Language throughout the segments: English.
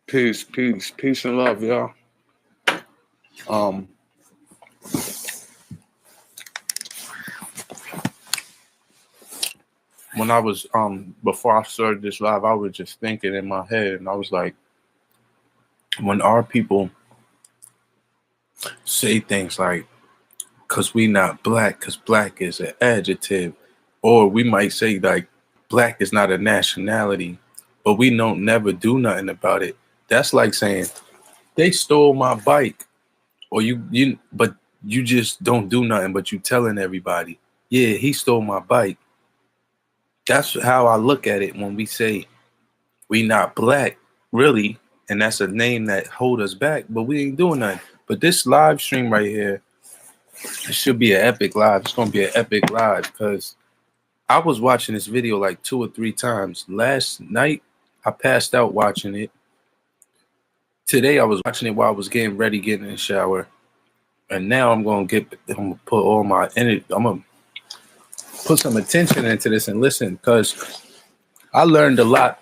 Peace and love, y'all. Um, when I was before I started this live, I was just thinking in my head, and I was like, when our people say things like, "Cause we not black, cause black is an adjective," or we might say like, "Black is not a nationality," but we don't never do nothing about it. That's like saying they stole my bike, or but you just don't do nothing, but you telling everybody, "Yeah, he stole my bike." That's how I look at it when we say we not black, really, and that's a name that hold us back, but we ain't doing nothing. But this live stream right here, it should be an epic live. It's gonna be an epic live because I was watching this video like 2 or 3 times. Last night, I passed out watching it. Today, I was watching it while I was getting ready, getting in the shower. And now I'm gonna put all my energy, I'm gonna put some attention into this and listen, because I learned a lot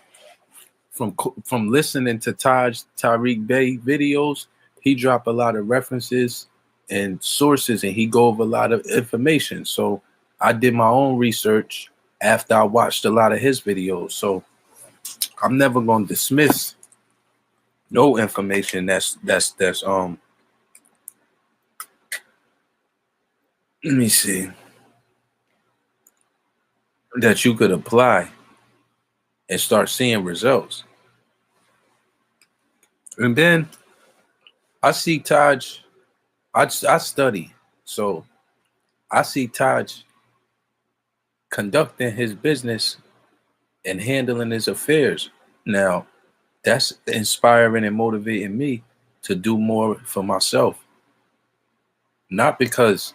from listening to Taj Tarik Bey videos. He dropped a lot of references and sources, and he go over a lot of information. So I did my own research after I watched a lot of his videos. So I'm never gonna dismiss no information that's let me see, that you could apply and start seeing results. And then I see Taj, I study, so I see Taj conducting his business and handling his affairs. Now, that's inspiring and motivating me to do more for myself. Not because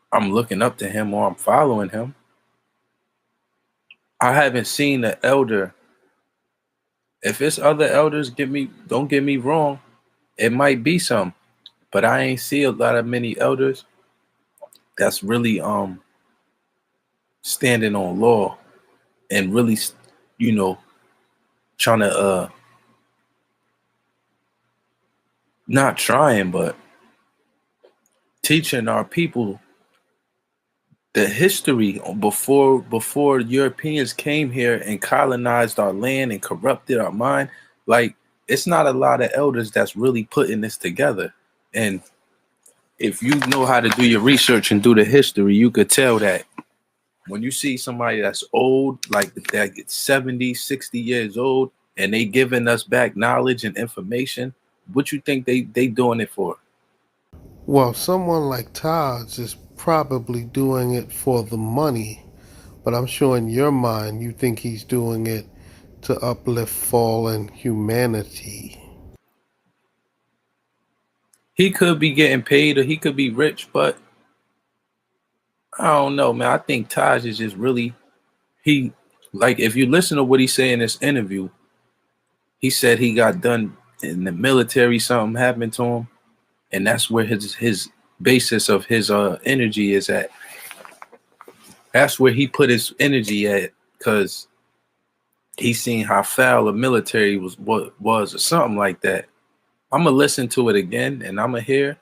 I'm looking up to him or I'm following him. I haven't seen an elder. If it's other elders, don't get me wrong, it might be some, but I ain't see a lot of many elders that's really standing on law and really, trying to not trying, but teaching our people the history before Europeans came here and colonized our land and corrupted our mind. Like, it's not a lot of elders that's really putting this together. And if you know how to do your research and do the history, you could tell that when you see somebody that's old, like that gets 70, 60 years old, and they giving us back knowledge and information, what you think they doing it for? Well, someone like Taj is probably doing it for the money, but I'm sure in your mind you think he's doing it to uplift fallen humanity. He could be getting paid or he could be rich, but I don't know, man. I think Taj is just really, like, if you listen to what he said in this interview, he said he got done in the military, something happened to him, and that's where his basis of his energy is at. That's where he put his energy at, because he seen how foul the military was or something like that. I'm gonna listen to it again, and I'm gonna hear,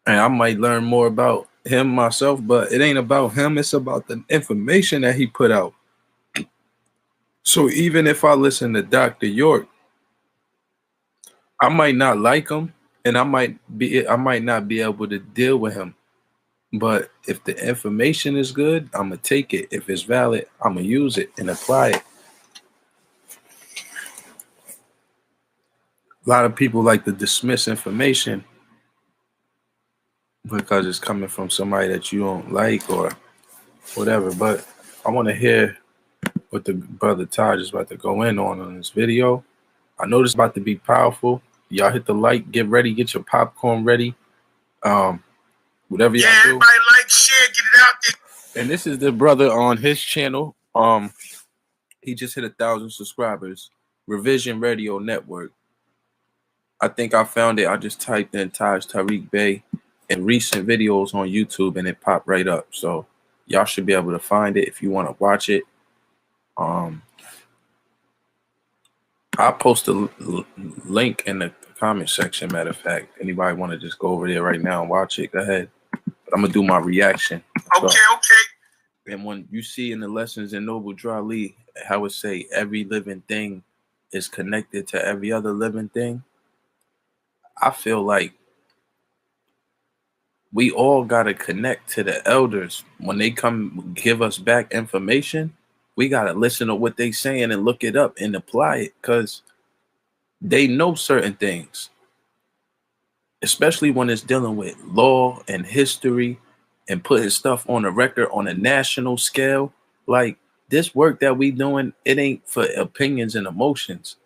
and I might learn more about him myself, but it ain't about him, it's about the information that he put out. So even if I listen to Dr. York, I might not like him, and I might not be able to deal with him. But if the information is good, I'm gonna take it. If it's valid, I'm gonna use it and apply it. A lot of people like to dismiss information because it's coming from somebody that you don't like or whatever. But I want to hear what the brother Taj is about to go in on this video. I know this is about to be powerful. Y'all hit the like, get ready, get your popcorn ready. Whatever y'all do. Everybody like, share, get it out there. And this is the brother on his channel. He just hit 1,000 subscribers. Revision Radio Network. I think I found it. I just typed in Taj Tarik Bey and recent videos on YouTube, and it popped right up. So y'all should be able to find it if you want to watch it. I'll post a link in the comment section. Matter of fact, anybody want to just go over there right now and watch it, go ahead. But I'm gonna do my reaction. Okay, okay. And when you see in the lessons in Noble Drew Ali how it say every living thing is connected to every other living thing, I feel like we all gotta connect to the elders when they come give us back information. We gotta listen to what they saying and look it up and apply it, because they know certain things, especially when it's dealing with law and history and putting stuff on a record on a national scale. Like, this work that we doing, it ain't for opinions and emotions.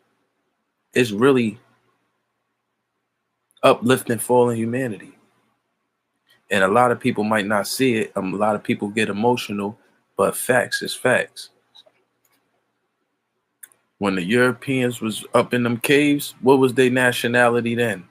It's really uplifting fallen humanity. And a lot of people might not see it. A lot of people get emotional, but facts is facts. When the Europeans was up in them caves, what was their nationality then?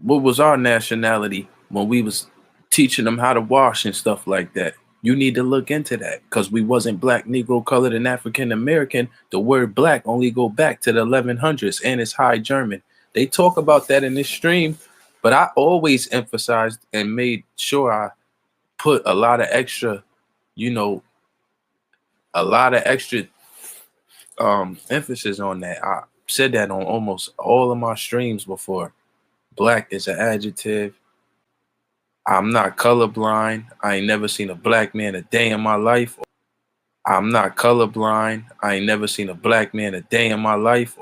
What was our nationality when we was teaching them how to wash and stuff like that? You need to look into that, because we wasn't black, Negro, colored, and African American. The word black only go back to the 1100s, and it's High German. They talk about that in this stream, but I always emphasized and made sure I put a lot of extra, a lot of extra emphasis on that. I said that on almost all of my streams before. Black is an adjective. I'm not colorblind. I ain't never seen a black man a day in my life. I'm not colorblind. I ain't never seen a black man a day in my life.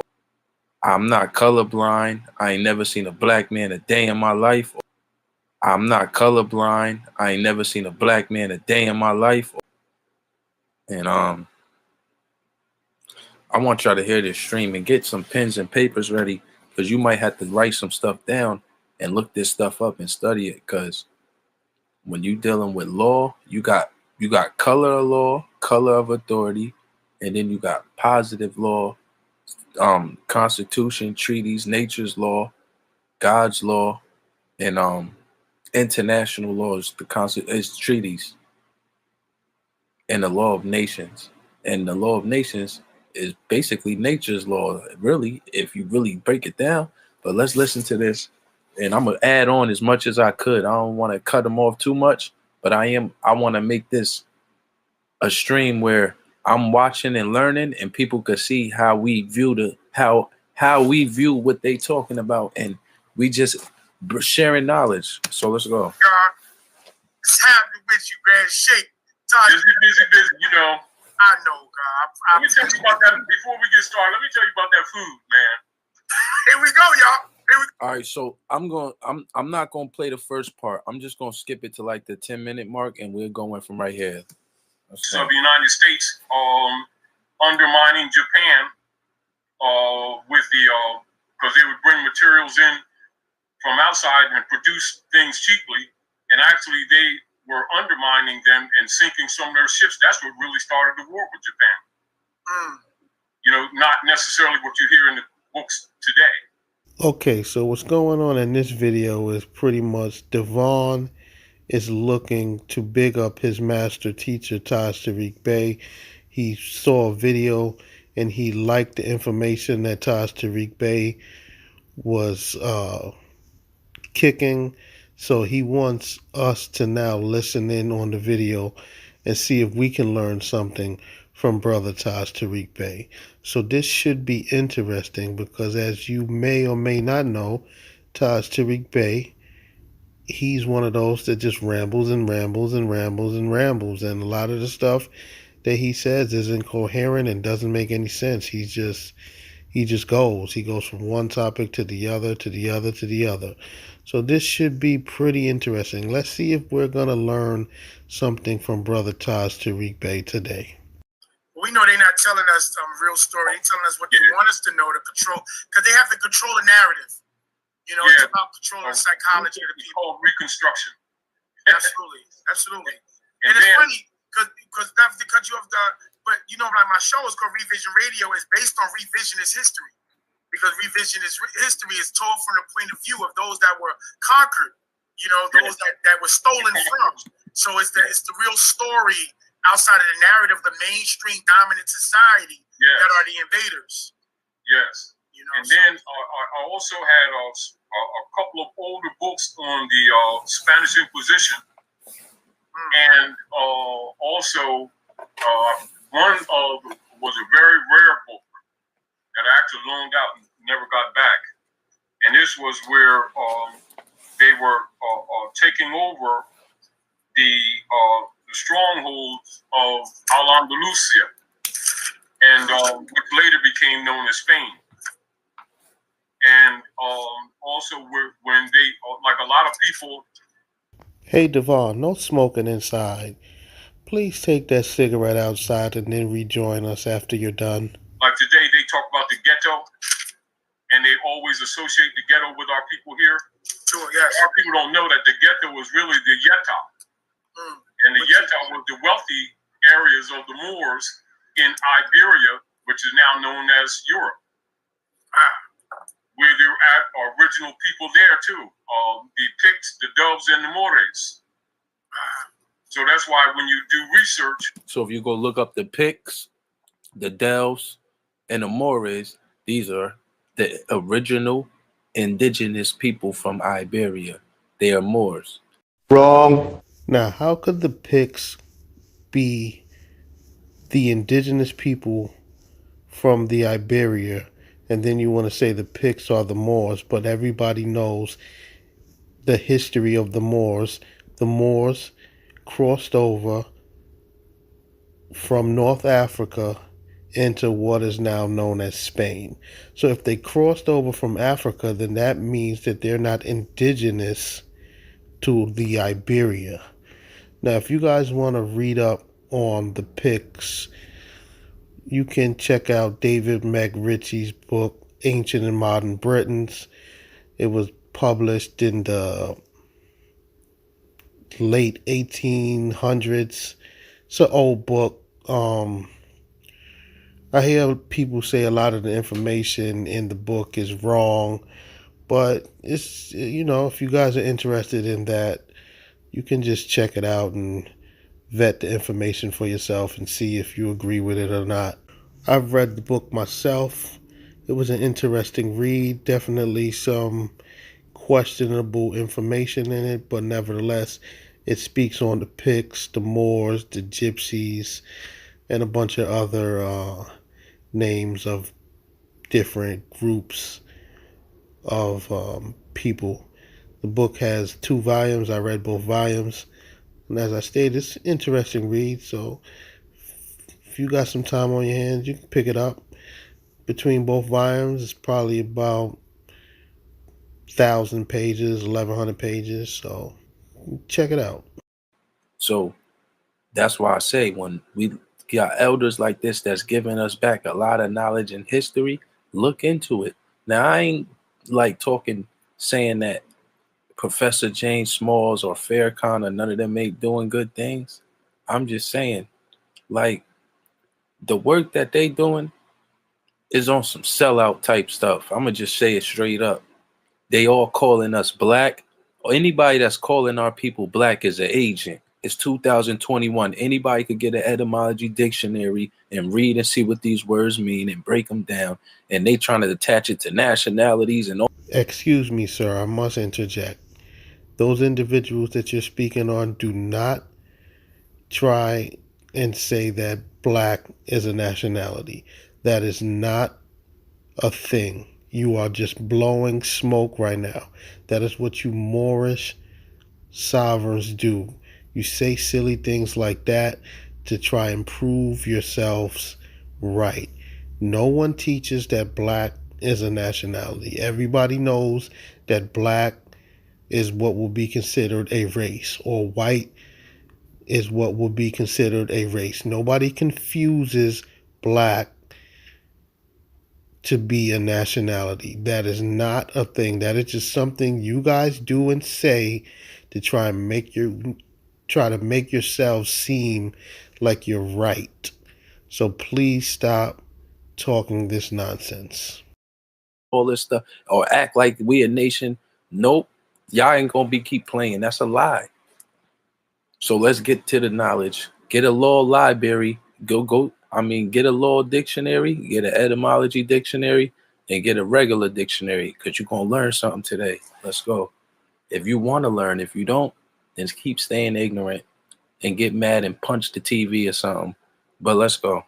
I'm not colorblind. I ain't never seen a black man a day in my life. I'm not colorblind. I ain't never seen a black man a day in my life. And I want y'all to hear this stream and get some pens and papers ready, because you might have to write some stuff down and look this stuff up and study it. Because when you dealing with law, you got color of law, color of authority, and then you got positive law, constitution, treaties, nature's law, God's law, and international laws. Is treaties, and the law of nations. And the law of nations is basically nature's law, really, if you really break it down. But let's listen to this, and I'm gonna add on as much as I could. I don't want to cut them off too much, but I want to make this a stream where I'm watching and learning, and people could see how we view how we view what they talking about, and we just sharing knowledge. So let's go. God, it's happening with you, man. Sheik. Busy, you know. I know, God. Let me tell you about that before we get started. Let me tell you about that food, man. Here we go, y'all. All right, so I'm not gonna play the first part. I'm just gonna skip it to like the 10-minute mark, and we're going from right here. So the United States undermining Japan with the because they would bring materials in from outside and produce things cheaply, and actually they were undermining them and sinking some of their ships. That's what really started the war with Japan. You know, not necessarily what you hear in the books today. Okay, so what's going on in this video is pretty much Devon is looking to big up his master teacher, Taj Tarik Bey. He saw a video and he liked the information that Taj Tarik Bey was kicking. So he wants us to now listen in on the video and see if we can learn something from Brother Taj Tarik Bey. So this should be interesting, because as you may or may not know, Taj Tarik Bey, he's one of those that just rambles and rambles and rambles and rambles. And a lot of the stuff that he says is incoherent and doesn't make any sense. He just goes. He goes from one topic to the other, to the other, to the other. So this should be pretty interesting. Let's see if we're going to learn something from Brother Taj Tarik Bey today. We know they're not telling us real story. They're telling us what they want us to know to control, because they have to control the narrative. You know, it's about controlling the psychology of the people. Reconstruction. Absolutely. Absolutely. And it's funny, because not to cut you off, but you know, like my show is called Revision Radio, is based on revisionist history. Because revisionist history is told from the point of view of those that were conquered, you know, those that were stolen from. So it's the real story outside of the narrative, the mainstream dominant society that are the invaders. Yes. You know, and then I also had a couple of older books on the Spanish Inquisition, and also one was a very rare book that I actually loaned out and never got back. And this was where they were taking over the strongholds of Al-Andalusia, and which later became known as Spain. And also when they, like a lot of people. Hey, Devon, no smoking inside. Please take that cigarette outside and then rejoin us after you're done. Like today, they talk about the ghetto, and they always associate the ghetto with our people here. Sure, yes. Our people don't know that the ghetto was really the Yetta. And the Yetta was the wealthy areas of the Moors in Iberia, which is now known as Europe. Where there are original people there too. The Picts, the Doves, and the Moorish. So that's why when you do research. So if you go look up the Picts, the Doves, and the Moorish, these are the original indigenous people from Iberia. They are Moors. Wrong. Now, how could the Picts be the indigenous people from the Iberia, and then you want to say the Picts are the Moors, but everybody knows the history of the Moors. The Moors crossed over from North Africa into what is now known as Spain. So if they crossed over from Africa, then that means that they're not indigenous to the Iberia. Now, if you guys want to read up on the Picts, you can check out David McRitchie's book, Ancient and Modern Britons. It was published in the late 1800s. It's an old book. I hear people say a lot of the information in the book is wrong, but it's, you know, if you guys are interested in that, you can just check it out and vet the information for yourself and see if you agree with it or not. I've read the book myself. It was an interesting read, definitely some questionable information in it, but nevertheless, it speaks on the Picts, the Moors, the Gypsies, and a bunch of other names of different groups of people. The book has 2 volumes. I read both volumes. And as I stated, it's an interesting read. So if you got some time on your hands, you can pick it up. Between both volumes, it's probably about 1,000 pages, 1,100 pages. So check it out. So that's why I say when we got elders like this that's giving us back a lot of knowledge and history, look into it. Now, I ain't like saying that Professor James Smalls or Farrakhan or none of them ain't doing good things. I'm just saying, like, the work that they doing is on some sellout type stuff. I'm gonna just say it straight up. They all calling us black, or anybody that's calling our people black is an agent. It's 2021. Anybody could get an etymology dictionary and read and see what these words mean and break them down. And they trying to attach it to nationalities and all. Excuse me, sir. I must interject. Those individuals that you're speaking on, do not try and say that black is a nationality. That is not a thing. You are just blowing smoke right now. That is what you Moorish sovereigns do. You say silly things like that to try and prove yourselves right. No one teaches that black is a nationality. Everybody knows that black is what will be considered a race, or white is what will be considered a race. Nobody confuses black to be a nationality. That is not a thing. That is just something you guys do and say to try and make yourselves seem like you're right. So please stop talking this nonsense. All this stuff, or act like we a nation. Nope, y'all ain't gonna keep playing. That's a lie. So let's get to the knowledge Get a law library. Get a law dictionary, get an etymology dictionary, and get a regular dictionary, because you're going to learn something today. Let's go. If you want to learn, if you don't, then keep staying ignorant and get mad and punch the TV or something. But let's go.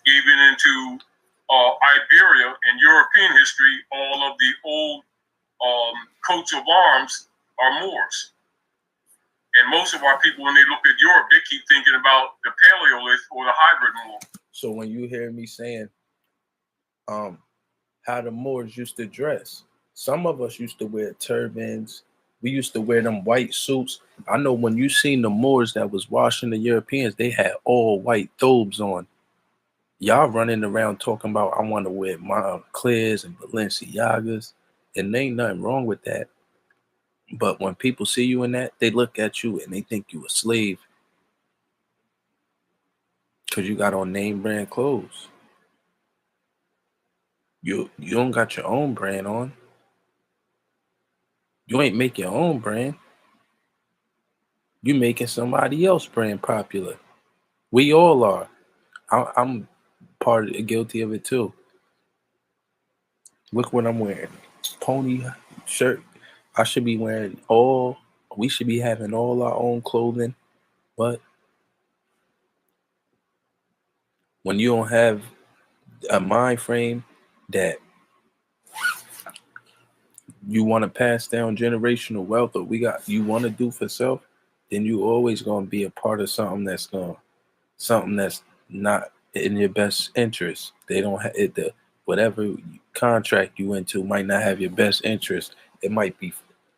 Even into Iberia and European history, all of the old coats of arms are Moors. And most of our people, when they look at Europe, they keep thinking about the Paleolith or the hybrid Moor. So when you hear me saying how the Moors used to dress, some of us used to wear turbans. We used to wear them white suits. I know when you seen the Moors that was washing the Europeans, they had all white thobes on. Y'all running around talking about, I want to wear Montclairs and Balenciagas, and there ain't nothing wrong with that. But when people see you in that, they look at you and they think you a slave because you got on name brand clothes. You don't got your own brand on. You ain't make your own brand. You making somebody else's brand popular. We all are. I'm guilty of it too. Look what I'm wearing. Pony shirt. I should be wearing we should be having all our own clothing. But when you don't have a mind frame that you want to pass down generational wealth, or you want to do for self, then you always going to be a part of something that's not in your best interest. They don't have it. Whatever contract you into might not have your best interest. It might be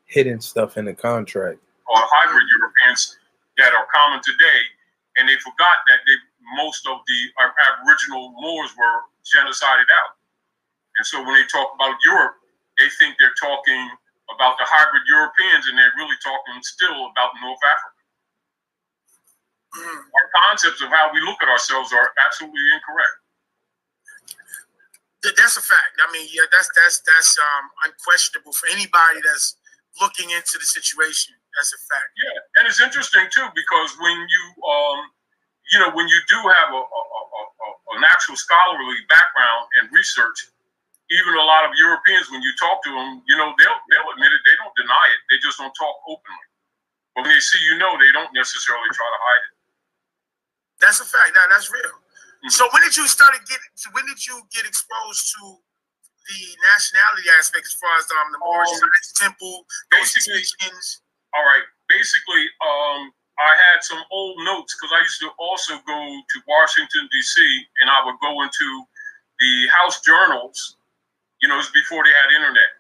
hidden stuff in the contract. Or hybrid Europeans that are common today, and they forgot that most of the Aboriginal Moors were genocided out. And so when they talk about Europe, they think they're talking about the hybrid Europeans, and they're really talking still about North Africa. Our concepts of how we look at ourselves are absolutely incorrect. That's a fact. I mean, yeah, that's unquestionable for anybody that's looking into the situation. That's a fact. Yeah, and it's interesting too, because when when you do have an actual scholarly background and research, even a lot of Europeans, when you talk to them, they'll admit it. They don't deny it. They just don't talk openly. But when they see they don't necessarily try to hide it. That's a fact. That's real. Mm-hmm. So when did you get exposed to the nationality aspect, as far as the Moorish Science Temple, those teachings? All right. Basically, I had some old notes, because I used to also go to Washington, D.C., and I would go into the house journals. It was before they had internet.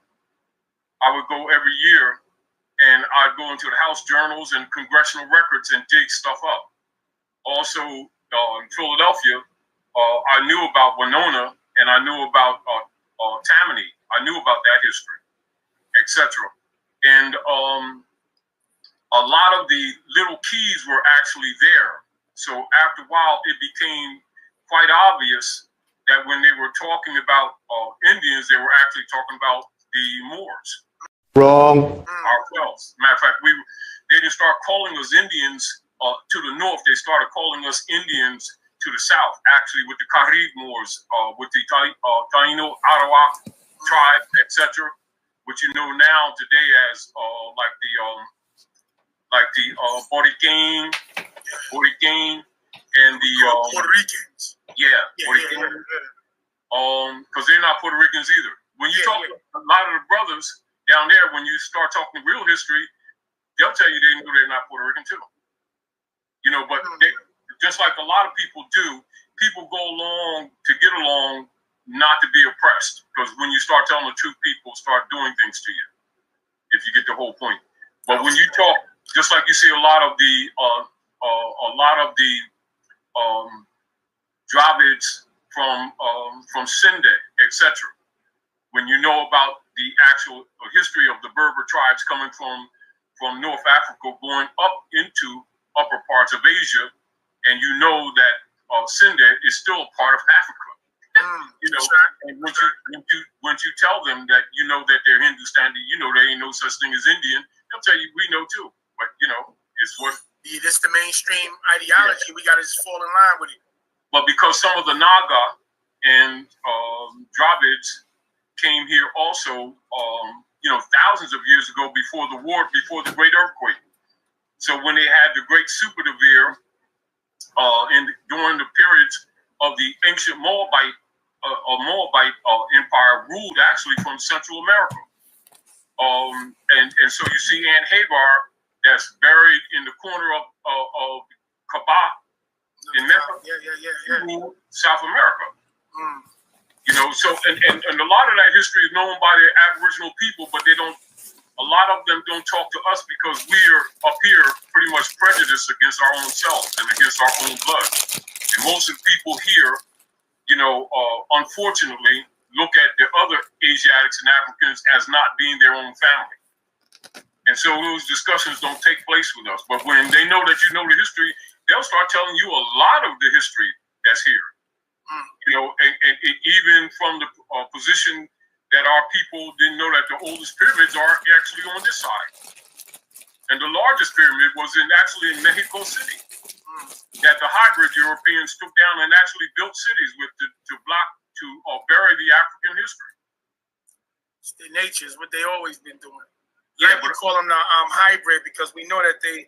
I would go every year, and I'd go into the house journals and congressional records and dig stuff up. Also, in Philadelphia, I knew about Winona, and I knew about Tammany. I knew about that history, etc. And a lot of the little keys were actually there. So after a while, it became quite obvious that when they were talking about Indians, they were actually talking about the Moors. Wrong. Ourselves. Matter of fact, they didn't start calling us Indians to the north. They started calling us Indians to the south, actually with the Carib Moors, with the Taino, Arawak tribe, etc., which now today as Borican, and the Puerto Ricans. Borican. Because they're not Puerto Ricans either. When you talk to a lot of the brothers down there, when you start talking real history, they'll tell you they know they're not Puerto Rican too. But just like a lot of people do, people go along to get along, not to be oppressed. Because when you start telling the truth, people start doing things to you, if you get the whole point. But when you talk, just like you see a lot of the Dravids from Sinde, etc. When you know about the actual history of the Berber tribes coming from North Africa, going up into upper parts of Asia, and that Sinde is still a part of Africa. And once you tell them that that they're Hindustani, there ain't no such thing as Indian, they'll tell you we know too. But it's what This the mainstream ideology. We got to just fall in line with it. But because some of the Naga and Dravids came here also, thousands of years ago before the war, before the Great Earthquake. So when they had the Great Superdevere, during the periods of the ancient Moabite empire, ruled actually from Central America. And so you see Aunt Hagar that's buried in the corner of Kaaba in Mecca, ruled South America. So and a lot of that history is known by the Aboriginal people, but a lot of them don't talk to us because we are up here pretty much prejudiced against our own selves and against our own blood. And most of the people here, unfortunately, look at the other Asiatics and Africans as not being their own family. And so those discussions don't take place with us. But when they know that you know the history, they'll start telling you a lot of the history that's here. And even from the position that our people didn't know that the oldest pyramids are actually on this side. And the largest pyramid was actually in Mexico City. That the hybrid Europeans took down and actually built cities with to bury the African history. It's their nature, is what they always been doing. Yeah, we call them the hybrid because we know that they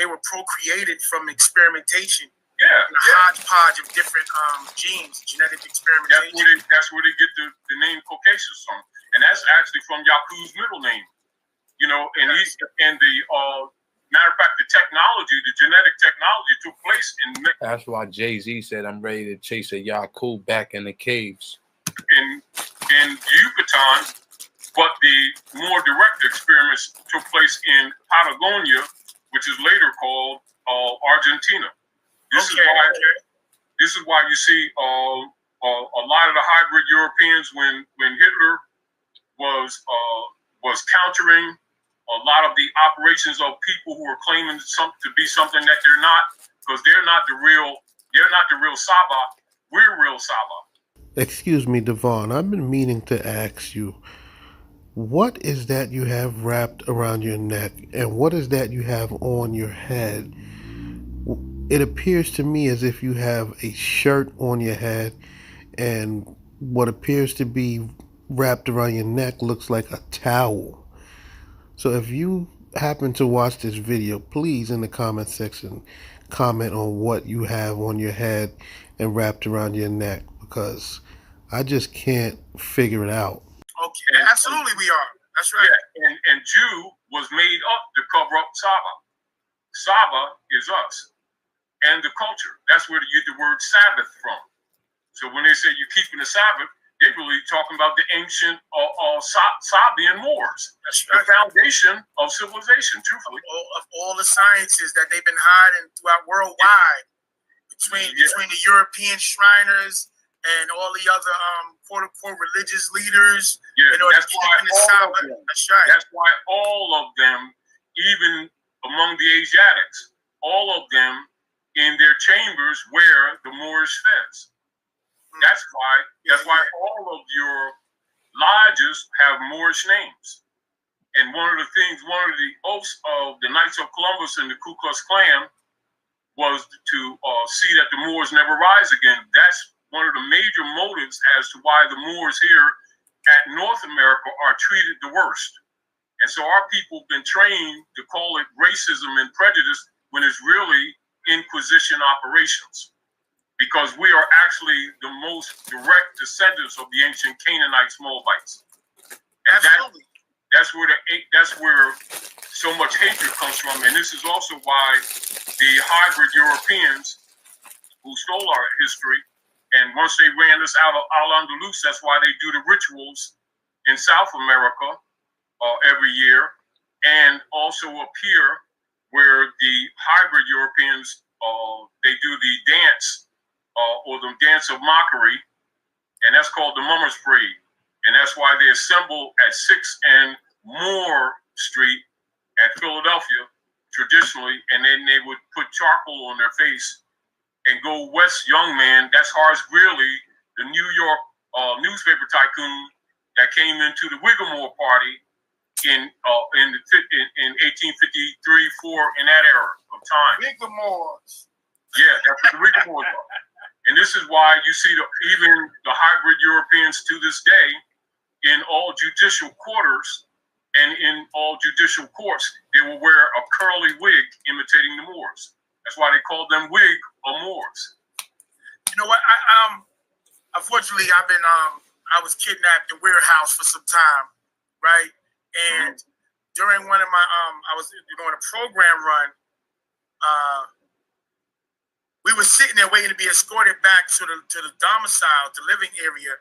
were procreated from experimentation. Yeah, a hodgepodge of different genes, genetic experimentation. That's where they get the name Caucasus from, and that's actually from Yaku's middle name. And the matter of fact, the genetic technology took place in. That's why Jay-Z said, "I'm ready to chase a Yaku back in the caves." In Yucatan, but the more direct experiments took place in Patagonia, which is later called Argentina. This is why you see a lot of the hybrid Europeans when Hitler was countering a lot of the operations of people who are claiming to be something that they're not, because they're not the real Saba. We're real Saba. Excuse me, Devon. I've been meaning to ask you, what is that you have wrapped around your neck, and what is that you have on your head? It appears to me as if you have a shirt on your head, and what appears to be wrapped around your neck looks like a towel. So if you happen to watch this video, please in the comment section comment on what you have on your head and wrapped around your neck, because I just can't figure it out. Okay, absolutely we are. That's right. Yeah, and Jew was made up to cover up Saba. Saba is us. And the culture. That's where you get the word Sabbath from. So when they say you're keeping the Sabbath, they're really talking about the ancient Sabian Moors. That's the foundation of civilization, truthfully. Of all the sciences that they've been hiding throughout worldwide, between the European Shriners and all the other quote-unquote religious leaders. Yeah, that's why all of them, even among the Asiatics, all of them in their chambers wear the Moorish fez. That's why all of your lodges have Moorish names. And one of the oaths of the Knights of Columbus and the Ku Klux Klan was to see that the Moors never rise again. That's one of the major motives as to why the Moors here at North America are treated the worst. And so our people have been trained to call it racism and prejudice when it's really Inquisition operations, because we are actually the most direct descendants of the ancient Canaanites, Moabites. And absolutely. That's where so much hatred comes from. And this is also why the hybrid Europeans who stole our history, and once they ran us out of Al-Andalus, that's why they do the rituals in South America every year, and also up here where the hybrid Europeans, they do the dance, or the dance of mockery, and that's called the Mummers Parade. And that's why they assemble at 6th and Moore Street at Philadelphia, traditionally, and then they would put charcoal on their face and go west, young man. That's Horace Greeley, the New York newspaper tycoon that came into the Whittemore Party in 1853-4 in that era of of time. Rigor-mortis. Yeah, that's what the rigor-mortis are. And this is why you see even the hybrid Europeans to this day in all judicial quarters and in all judicial courts, they will wear a curly wig imitating the Moors. That's why they call them wig or Moors. You know what? Unfortunately, I was kidnapped in warehouse for some time, right? And during one of my I was doing a program run. We were sitting there waiting to be escorted back to the domicile, the living area,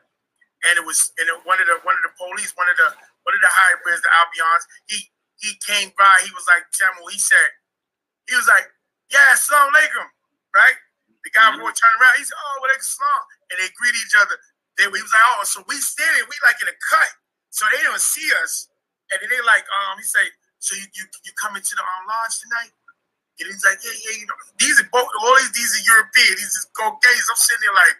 and one of the police, one of the hybrids, the Albions, he came by. He was like, Samuel, he was like, yeah, assalamu alaikum, right? The guy would turn around. He said, oh, wa alaikum salam, and they greet each other. He was like, oh, so we standing, we like in a cut, so they don't see us, and then they like, he said, so you coming to the lodge tonight? And he's like, yeah, you know, these are European, these is Caucasians. I'm sitting there like,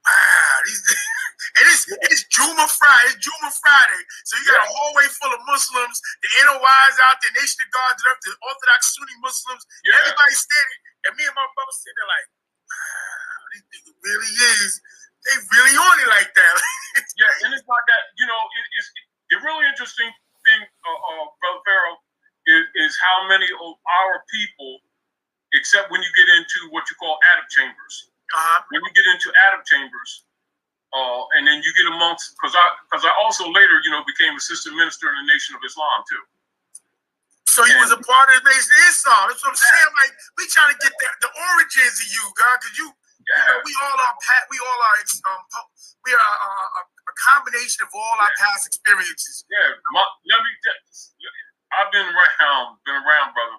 wow, and it's Juma Friday, so you got a hallway full of Muslims, the NOIs out there, Nation of God, the Orthodox Sunni Muslims, everybody's standing, and me and my brother sitting there like, wow, these niggas really is, they really on it like that. Yeah, and it's like that, you know, the really interesting thing, Brother Pharaoh, is how many of our people, except when you get into what you call Arab chambers. When you get into Arab chambers, and then you get amongst, because I also later, you know, became assistant minister in the Nation of Islam too. So you was a part of the Nation of Islam. That's what I'm saying. Like, we trying to get the origins of you, God, because you know, we all are a combination of all our past experiences. Yeah, I've been around, brother.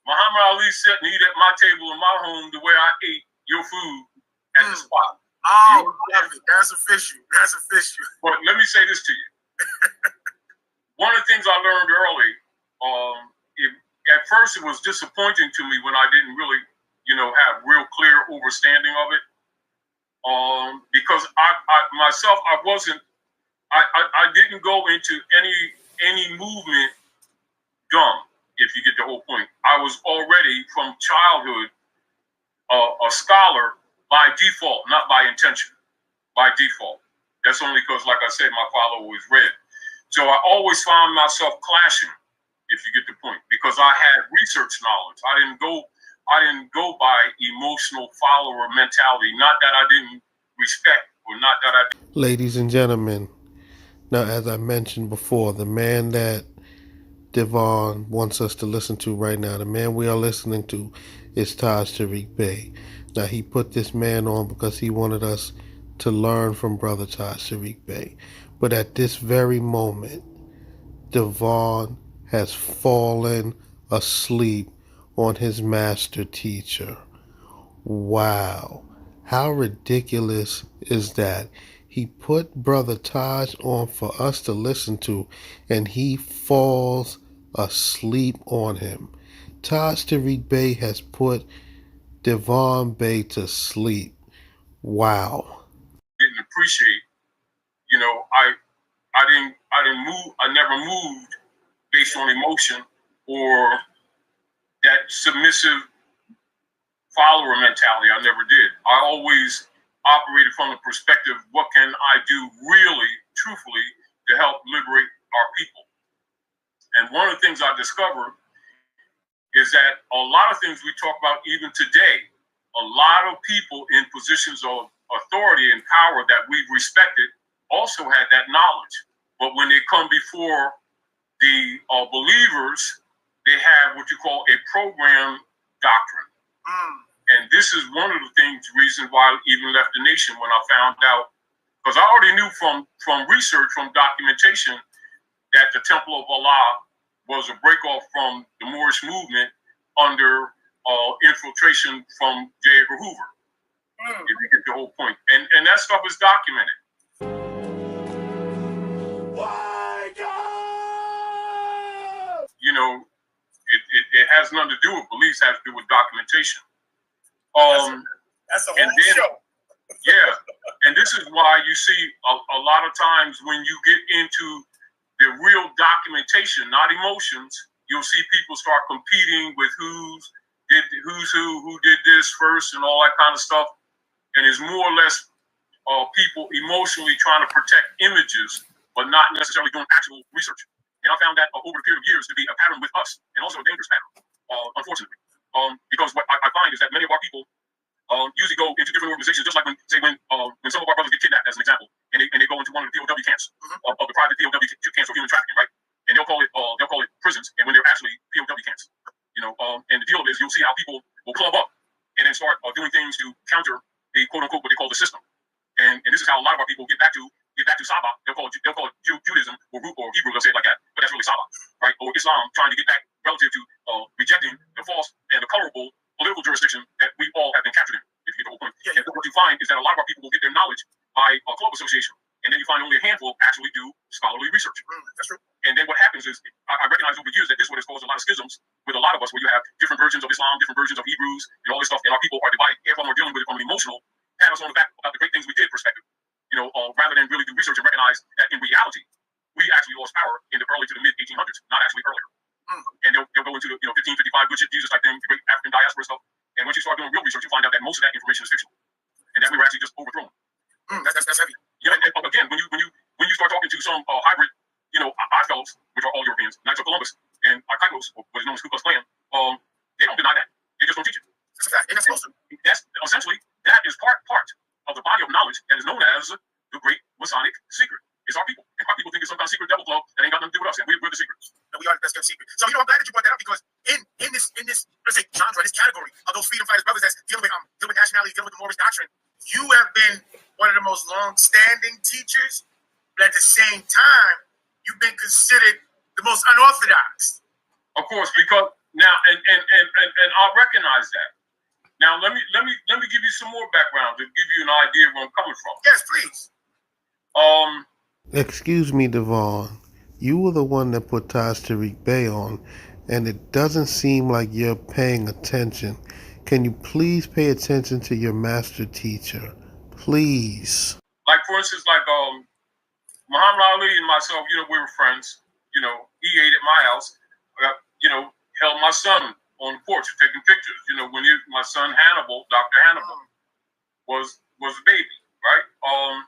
Muhammad Ali sat and eat at my table in my home the way I ate your food at the spot. Oh, that's official. That's official. But let me say this to you. One of the things I learned early, at first it was disappointing to me when I didn't really, you know, have real clear understanding of it. Because I didn't go into any movement dumb, if you get the whole point. I was already from childhood a scholar by default, not by intention, by default. That's only because, like I said, my father always read. So I always found myself clashing, if you get the point, because I had research knowledge. I didn't go by emotional follower mentality. Not that I didn't respect, or not that I didn't. Ladies and gentlemen, now as I mentioned before, the man that Devon wants us to listen to right now, the man we are listening to, is Taj Tarik Bey. Now, he put this man on because he wanted us to learn from Brother Taj Tarik Bey. But at this very moment, Devon has fallen asleep on his master teacher. Wow. How ridiculous is that? He put Brother Taj on for us to listen to, and he falls asleep on him. Taj Tarik Bey has put Devon Bey to sleep. Wow. Didn't appreciate, you know, I never moved based on emotion or that submissive follower mentality. I never did. I always operated from the perspective, what can I do really, truthfully, to help liberate our people? And one of the things I discovered is that a lot of things we talk about even today, a lot of people in positions of authority and power that we've respected also had that knowledge. But when they come before the believers, they have what you call a program doctrine. And this is one of the reasons why I even left the nation when I found out, because I already knew from research, from documentation, that the Temple of Allah was a breakoff from the Moorish movement under infiltration from J. Edgar Hoover. If you get the whole point. And that stuff is documented. You know, it has nothing to do with beliefs, it has to do with documentation. That's a whole show. Yeah, and this is why you see a lot of times when you get into the real documentation, not emotions, you'll see people start competing with who's did who's who did this first, and all that kind of stuff. And it's more or less people emotionally trying to protect images, but not necessarily doing actual research. And I found that over the period of years to be a pattern with us, and also a dangerous pattern, unfortunately. Because what I find is that many of our people usually go into different organizations, just like when some of our brothers get kidnapped, as an example, and they go into one of the POW camps, of the private POW camps for human trafficking, right? And they'll call it prisons, and when they're actually POW camps, and the deal is you'll see how people will club up and then start doing things to counter the quote unquote what they call the system, and this is how a lot of our people get back to Saba. They'll call it Judaism or Hebrew. They'll say it like that, but that's really Saba, right? Or Islam, trying to get back relative to rejecting the false and the colorable political jurisdiction that we all have been captured in. If you get the whole point. Yeah. And what you find is that a lot of our people will get their knowledge by a club association, and then you find only a handful actually do scholarly research. That's true. And then what happens is, I recognize over the years that this is what has caused a lot of schisms with a lot of us, where you have different versions of Islam, different versions of Hebrews, and all this stuff, and our people are divided. Everyone are dealing with it from an emotional, pat us on the back about the great things we did perspective, rather than really do research and recognize that in reality, we actually lost power in the early to the mid 1800s, not actually earlier. And they'll go into the 1555 good shit Jesus type thing, the great African diaspora stuff. And once you start doing real research, you find out that most of that information is fictional, and that we were actually just overthrown. That's heavy. Yeah, and again, when you start talking to some hybrid, odd fellows, which are all Europeans, Knights of Columbus and Archivos, or what is known as Ku Klux Klan, they don't deny that. They just don't teach it. That's a fact. And that's essentially that is part of the body of knowledge that is known as the Great Masonic Secret. It's our people, and our people think it's some kind of secret devil club that ain't got nothing to do with us, and we're the secret. And we are the best kept secret. So I'm glad that you brought that up, because in this let's say genre, this category of those freedom fighters brothers that's dealing with nationality, dealing with the Moorish doctrine, you have been one of the most long-standing teachers, but at the same time, you've been considered the most unorthodox. Of course, because now and I recognize that. Now let me give you some more background to give you an idea of where I'm coming from. Yes, please. Excuse me, Devon. You were the one that put Taj Tarik Bey on, and it doesn't seem like you're paying attention. Can you please pay attention to your master teacher? Please. Like, for instance, Muhammad Ali and myself, we were friends. He ate at my house. Held my son on the porch taking pictures. When my son Hannibal, Dr. Hannibal, was a baby, right?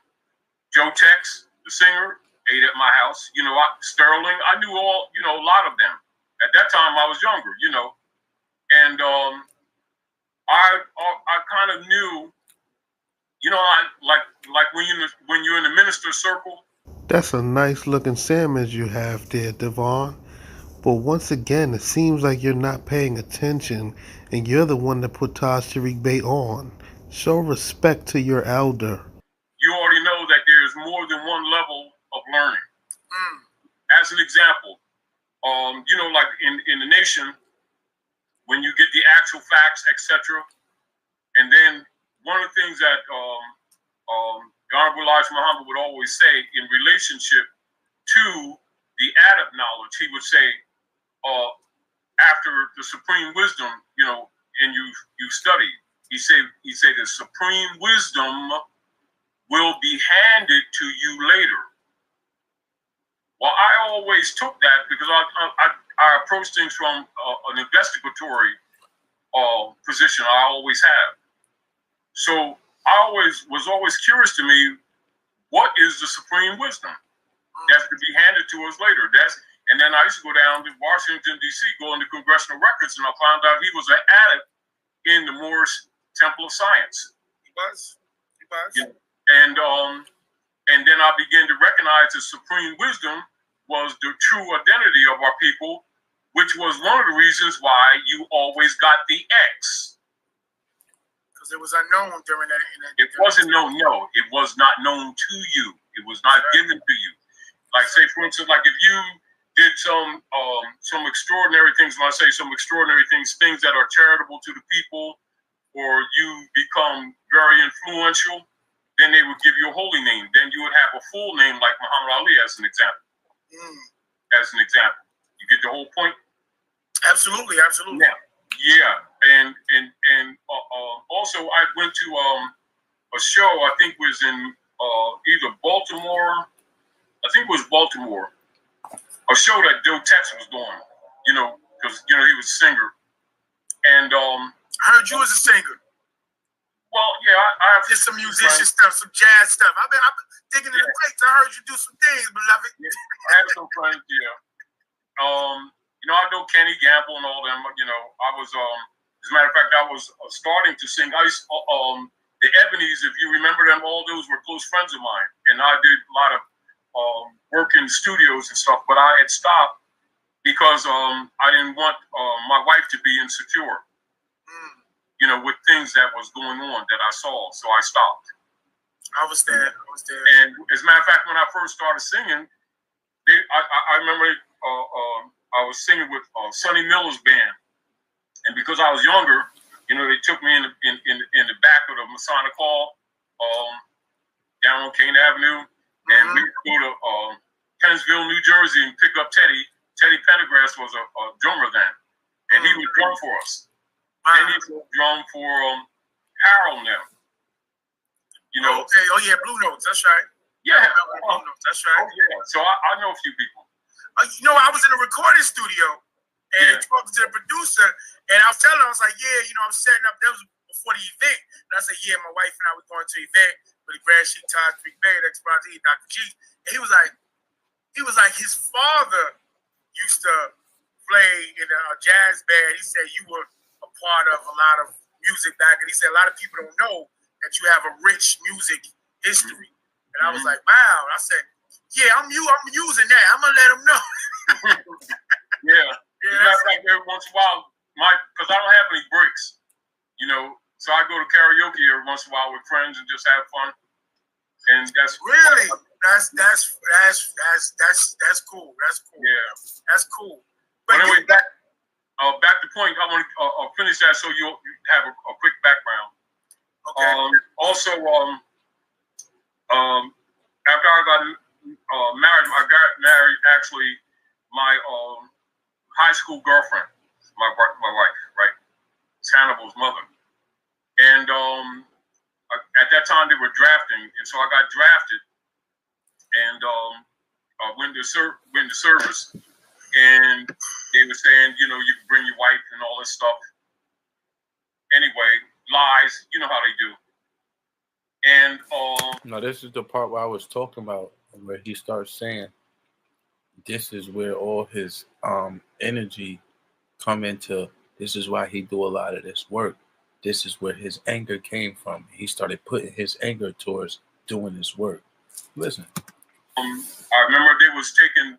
Joe Tex, the singer, ate at my house. Sterling, I knew all, a lot of them. At that time, I was younger, and I kind of knew, like when you're in the minister's circle. That's a nice looking sandwich you have there, Devon. But once again, it seems like you're not paying attention, and you're the one that put Taj Tarik Bey on. Show respect to your elder. You already know that there's more than one level of learning. As an example, like in the nation, when you get the actual facts, etc., and then one of the things that the Honorable Elijah Muhammad would always say in relationship to the added knowledge, he would say, after the supreme wisdom, and you study, he say the supreme wisdom will be handed to you later. Well, I always took that because I approach things from an investigatory position. I always have. So I was always curious to me, what is the supreme wisdom that's to be handed to us later? And then I used to go down to Washington, D.C., go into congressional records, and I found out he was an adept in the Moorish Temple of Science. He was. Yeah. And then I began to recognize the supreme wisdom was the true identity of our people, which was one of the reasons why you always got the X. Because it was unknown during that. It wasn't known. No, it was not known to you. It was not given to you. Like, say, for instance, like if you did some extraordinary things, when I say some extraordinary things that are charitable to the people, or you become very influential, then they would give you a holy name. Then you would have a full name like Muhammad Ali, as an example. As an example. You get the whole point? Absolutely. Yeah. And also I went to a show, I think was in either Baltimore, I think it was Baltimore, a show that Joe Tex was doing, because he was a singer. And I heard you as a singer. Well, yeah, I have just some musician stuff, some jazz stuff. I've been digging in the crates. I heard you do some things, beloved. Yeah, I have some friends, yeah. I know Kenny Gamble and all them. I was as a matter of fact, I was starting to sing. The Ebonies, if you remember them, all those were close friends of mine, and I did a lot of work in studios and stuff. But I had stopped because I didn't want my wife to be insecure. With things that was going on that I saw. So I stopped. I was there. And as a matter of fact, when I first started singing, I remember I was singing with Sonny Miller's band. And because I was younger, they took me in the back of the Masonic Hall down on Kane Avenue. And we would go to Pennsville, New Jersey and pick up Teddy. Teddy Pendergrass was a drummer then. And he would drum for us. Then he would drum for Harold now. Okay. Oh yeah, Blue Notes. That's right. Yeah. Blue Notes. That's right. Oh, yeah. So I know a few people. I was in a recording studio and talking to the producer, and I was telling him, I was like, I'm setting up. That was before the event, and I said, my wife and I were going to the event with the Grand Sheik, Taj Tarik Bey, Dr. G, and he was like, his father used to play in a jazz band. He said you were a part of a lot of music back, and he said a lot of people don't know that you have a rich music history. And I was like, wow. And I said, I'm using that. I'm gonna let him know. Yeah. As a matter of fact, every once in a while, because I don't have any breaks, so I go to karaoke every once in a while with friends and just have fun. And that's really that's cool. That's cool. Yeah, that's cool. But anyway, back to point. I want to finish that so you have a quick background. Okay. Also, after I got married, I got married actually my high school girlfriend, my wife, right? It's Hannibal's mother. And at that time they were drafting, and so I got drafted, and went to service, and they were saying, you can bring your wife and all this stuff. Anyway, lies, you know how they do. And no, this is the part where I was talking about, where he starts saying, this is where all his energy come into. This is why he do a lot of this work. This is where his anger came from. He started putting his anger towards doing this work. Listen. I remember they was taking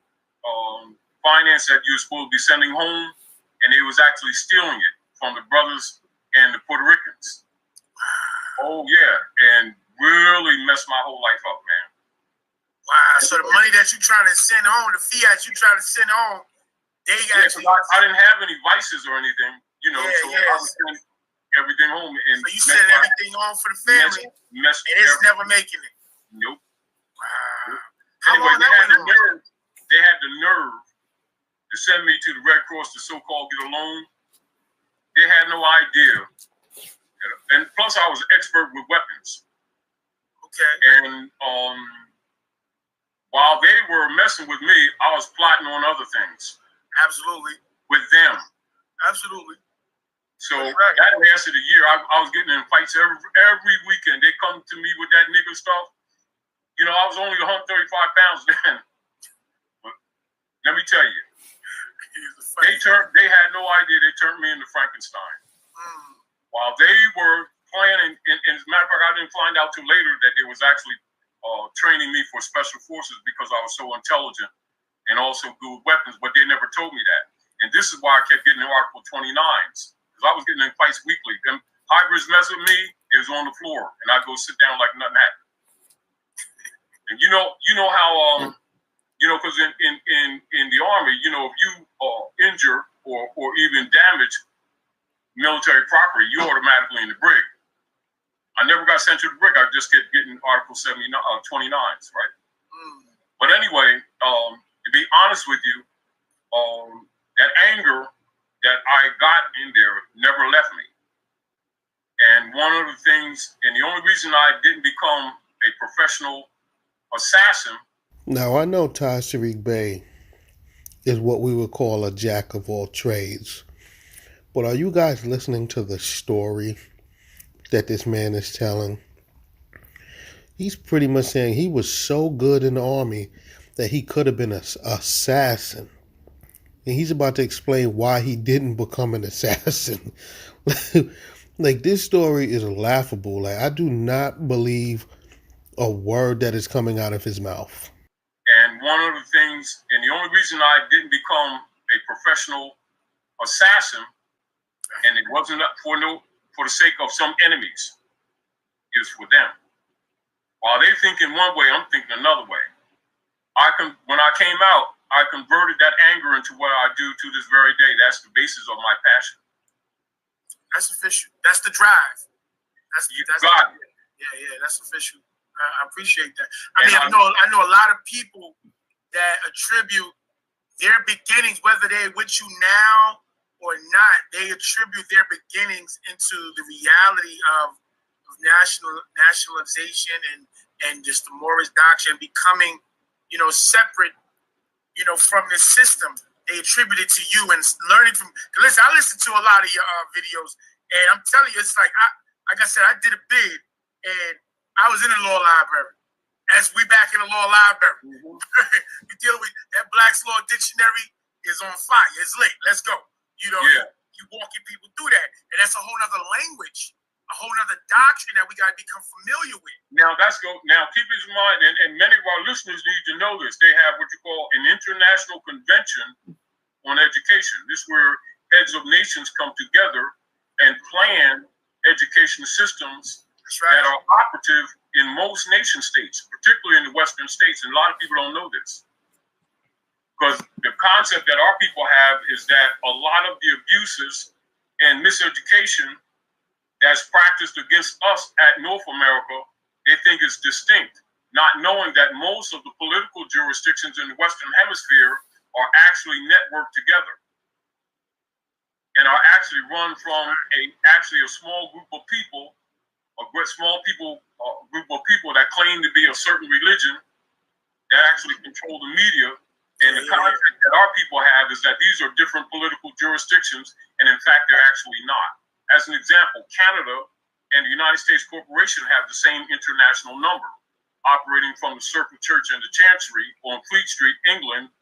finance that you were supposed to be sending home, and they was actually stealing it from the brothers and the Puerto Ricans. Oh yeah, and really messed my whole life up, man. Wow. So the money that you trying to send home, the fiat you trying to send home, they actually. I didn't have any vices or anything, so I was sending everything home. And so you send everything home for the family, and it's never making it. Nope. Wow. Anyway, they had the nerve to send me to the Red Cross to so-called get a loan. They had no idea. And plus, I was an expert with weapons. Okay. And while they were messing with me, I was plotting on other things. Absolutely. With them. Absolutely. So that lasted a year. I was getting in fights every weekend. They come to me with that nigga stuff. I was only 135 pounds then. But let me tell you, they had no idea. They turned me into Frankenstein. While they were planning, and as a matter of fact, I didn't find out till later that they was actually training me for special forces because I was so intelligent and also good with weapons, but they never told me that. And this is why I kept getting in Article 29s, because I was getting in fights weekly. Them hybrids mess with me, it was on the floor, and I'd go sit down like nothing happened. And you know how because in the Army, if you injure or even damage military property, you automatically in the brig. I never got sent to the brig. I just kept getting Article 29s, right? But anyway, to be honest with you, that anger that I got in there never left me. And one of the things, and the only reason I didn't become a professional assassin. Now, I know Taj Tarik Bey is what we would call a jack of all trades. But are you guys listening to the story that this man is telling? He's pretty much saying he was so good in the army that he could have been an assassin. And he's about to explain why he didn't become an assassin. Like, this story is laughable. Like, I do not believe a word that is coming out of his mouth. And one of the things, and the only reason I didn't become a professional assassin, and it wasn't for the sake of some enemies, is for them. While they think in one way, I'm thinking another way. When I came out, I converted that anger into what I do to this very day. That's the basis of my passion. That's official. That's the drive. That's got it. Yeah, that's official. I appreciate that. I know a lot of people that attribute their beginnings, whether they're with you now or not, they attribute their beginnings into the reality of nationalization and just the Moorish doctrine becoming, separate, from the system. They attribute it to you and learning from. Listen, I listen to a lot of your videos, and I'm telling you, it's like I said, I did a bid, and I was in the law library. As we back in the law library, we dealing with that Black's Law Dictionary is on fire. It's lit. Let's go. You walking people through that, and that's a whole other language, a whole other doctrine that we got to become familiar with. Now keep in mind, and many of our listeners need to know this. They have what you call an international convention on education. This is where heads of nations come together and plan education systems that are operative in most nation states, particularly in the Western states. And a lot of people don't know this. Because the concept that our people have is that a lot of the abuses and miseducation that's practiced against us at North America, they think is distinct, not knowing that most of the political jurisdictions in the Western Hemisphere are actually networked together and are actually run from a small group of people, a group of people that claim to be a certain religion that actually control the media. And the concept that our people have is that these are different political jurisdictions, and in fact, they're actually not. As an example, Canada and the United States Corporation have the same international number, operating from the Circle Church and the Chancery on Fleet Street, England,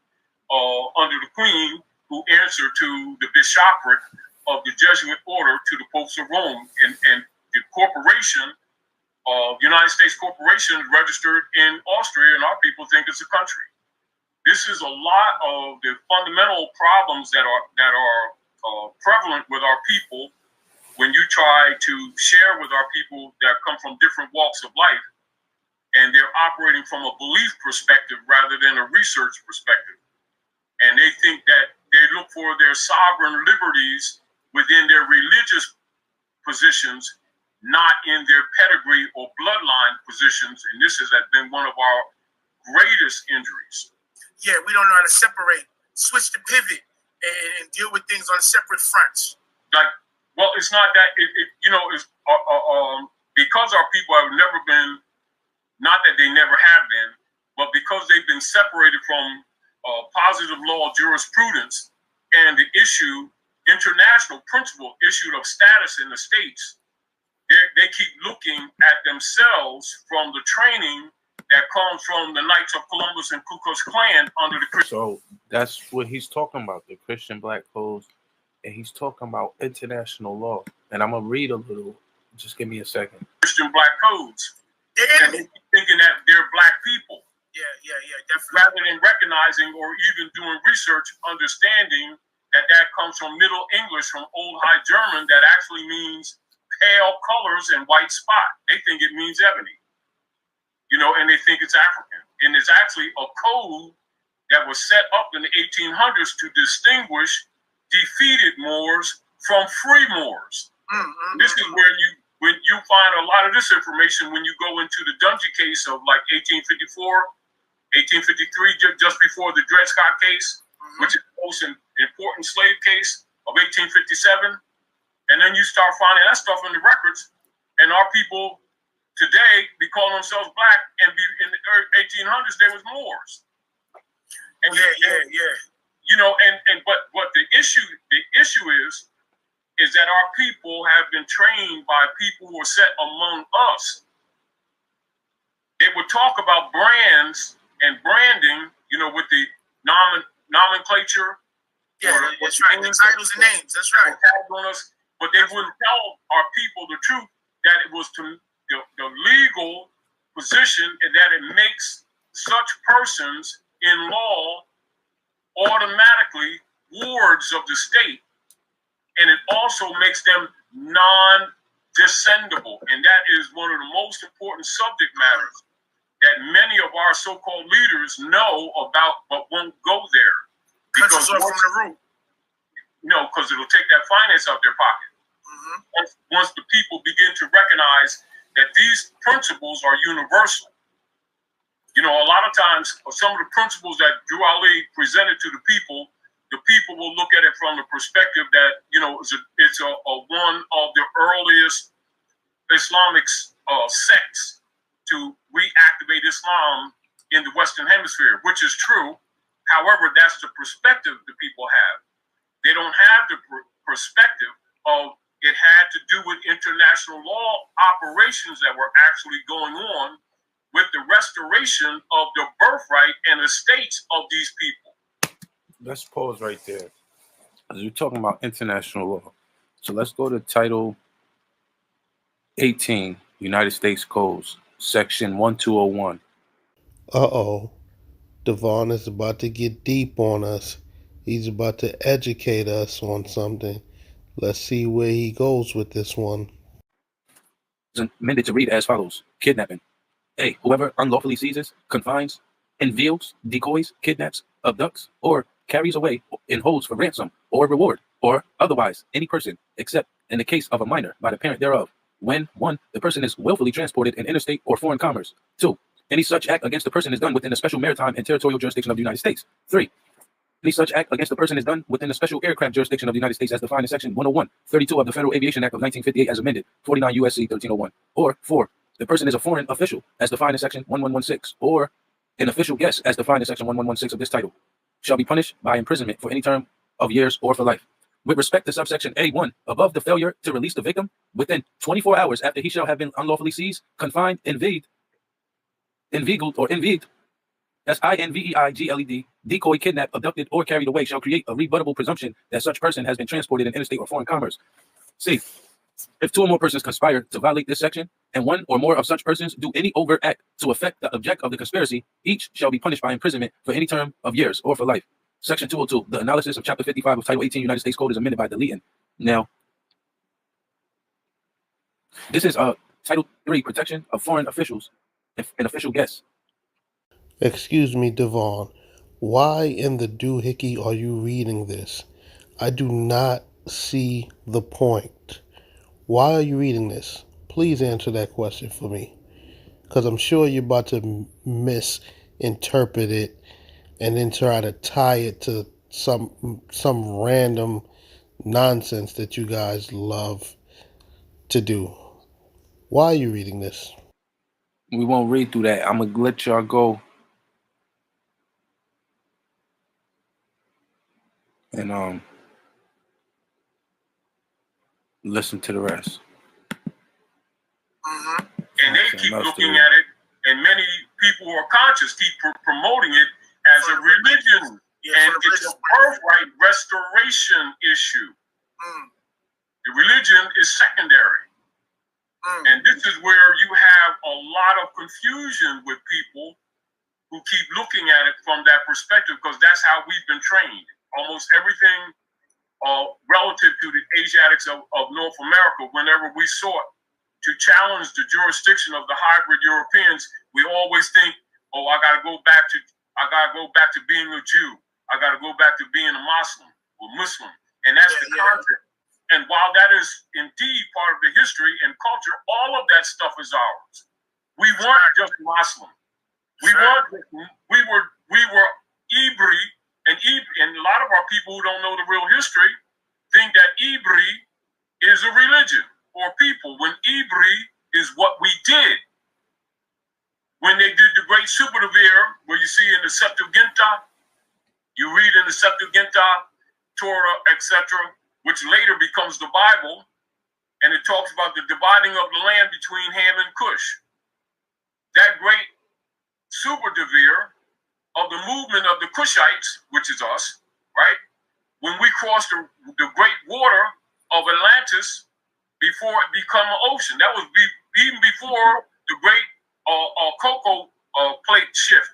under the Queen, who answered to the bishopric of the Jesuit order to the popes of Rome. And the corporation, United States Corporation, is registered in Austria, and our people think it's a country. This is a lot of the fundamental problems that are prevalent with our people when you try to share with our people that come from different walks of life, and they're operating from a belief perspective rather than a research perspective. And they think that they look for their sovereign liberties within their religious positions, not in their pedigree or bloodline positions. And this has been one of our greatest injuries. Yeah, we don't know how to separate, switch the pivot, and deal with things on separate fronts. Well, it's not that it's because our people have never been, not that they never have been, but because they've been separated from positive law jurisprudence and the international principle issued of status in the states, they keep looking at themselves from the training that comes from the Knights of Columbus and Ku Klux Klan under the Christian. So that's what he's talking about, the Christian black codes, and he's talking about international law. And I'm gonna read a little. Just give me a second. Christian black codes. And they keep thinking that they're black people. Yeah, definitely. Rather than recognizing or even doing research, understanding that comes from Middle English, from Old High German, that actually means pale colors and white spot. They think it means ebony. And they think it's African. And it's actually a code that was set up in the 1800s to distinguish defeated Moors from free Moors. Mm-hmm. This is when you find a lot of this information when you go into the Dungy case of like 1854, 1853, just before the Dred Scott case, which is the most important slave case of 1857. And then you start finding that stuff in the records, and our people today be calling themselves black, and in the 1800s they was Moors. And yeah. But the issue is that our people have been trained by people who are set among us. They would talk about brands and branding, you know, with the nomenclature. Yeah, that's right. The titles and names. That's right. But they wouldn't tell our people the truth, that it was the legal position, and that it makes such persons in law automatically wards of the state, and it also makes them non-descendable. And that is one of the most important subject matters that many of our so-called leaders know about, but won't go there. Because from the root. No, because it'll take that finance out their pocket. Once the people begin to recognize that these principles are universal. You know, a lot of times, some of the principles that Drew Ali presented to the people will look at it from the perspective that, you know, it's a one of the earliest Islamic sects to reactivate Islam in the Western Hemisphere, which is true. However, that's the perspective the people have. They don't have the perspective of it had to do with international law operations that were actually going on with the restoration of the birthright and estates of these people. Let's pause right there. As we're talking about international law. So let's go to Title 18, United States Codes, Section 1201. Uh-oh. Devon is about to get deep on us. He's about to educate us on something. Let's see where he goes with this one. Amended to read as follows. Kidnapping. A. Whoever unlawfully seizes, confines, inveiles, decoys, kidnaps, abducts, or carries away and holds for ransom or reward, or otherwise any person, except in the case of a minor by the parent thereof, when 1. The person is willfully transported in interstate or foreign commerce. 2. Any such act against the person is done within the special maritime and territorial jurisdiction of the United States. 3. Any such act against the person is done within the special aircraft jurisdiction of the United States as defined in Section 101(32) of the Federal Aviation Act of 1958 as amended, 49 U.S.C. 1301. Or 4. The person is a foreign official as defined in Section 1116, or an official guest as defined in Section 1116 of this title, shall be punished by imprisonment for any term of years or for life. With respect to subsection A1, above, the failure to release the victim within 24 hours after he shall have been unlawfully seized, confined, inveigled, that's INVEIGLED, decoy, kidnapped, abducted, or carried away, shall create a rebuttable presumption that such person has been transported in interstate or foreign commerce. C. If 2 or more persons conspire to violate this section, and 1 or more of such persons do any overt act to affect the object of the conspiracy, each shall be punished by imprisonment for any term of years or for life. Section 202, the analysis of Chapter 55 of Title 18 United States Code is amended by deleting. Now, this is Title 3, protection of foreign officials and official guests. Excuse me, Devon. Why in the doohickey are you reading this? I do not see the point. Why are you reading this? Please answer that question for me. Because I'm sure you're about to misinterpret it and then try to tie it to some random nonsense that you guys love to do. Why are you reading this? We won't read through that. I'm going to let y'all go and listen to the rest. And they keep looking at it, and many people who are conscious keep promoting it as a religion, and it's a birthright restoration issue. The religion is secondary. And this is where you have a lot of confusion with people who keep looking at it from that perspective, because that's how we've been trained. Almost everything relative to the Asiatics of North America, whenever we sought to challenge the jurisdiction of the hybrid Europeans, we always think, oh, I gotta go back to being a Jew. I gotta go back to being a Muslim. And that's the concept. And while that is indeed part of the history and culture, all of that stuff is ours. We weren't just Muslim. We were Ibri, and a lot of our people who don't know the real history think that Ibri is a religion or people, when Ibri is what we did. When they did the Great Superdevere, where you see in the Septuaginta, you read in the Septuaginta, Torah, etc., which later becomes the Bible, and it talks about the dividing of the land between Ham and Cush. That great super devere of the movement of the Cushites, which is us, right? When we crossed the great water of Atlantis before it became an ocean, that was even before the great cocoa plate shift.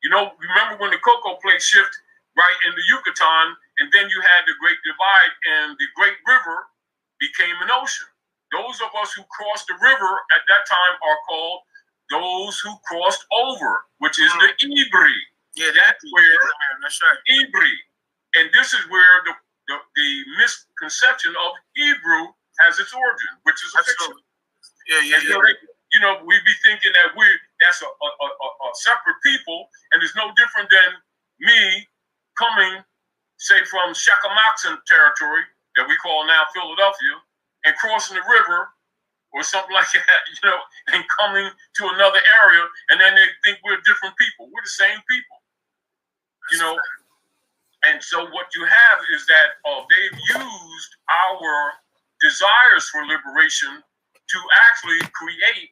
You know, remember when the cocoa plate shift right in the Yucatan, and then you had the Great Divide, and the Great River became an ocean. Those of us who crossed the river at that time are called those who crossed over, which is the Ibri. Yeah, that's where that's right. Ibri, and this is where the misconception of Hebrew has its origin, which is a fiction. Yeah. So you know, we be thinking that that's a separate people, and it's no different than me coming, say, from Shakamatsan territory that we call now Philadelphia, and crossing the river or something like that, you know, and coming to another area, and then they think we're different people. We're the same people, you know. And so what you have is that they've used our desires for liberation to actually create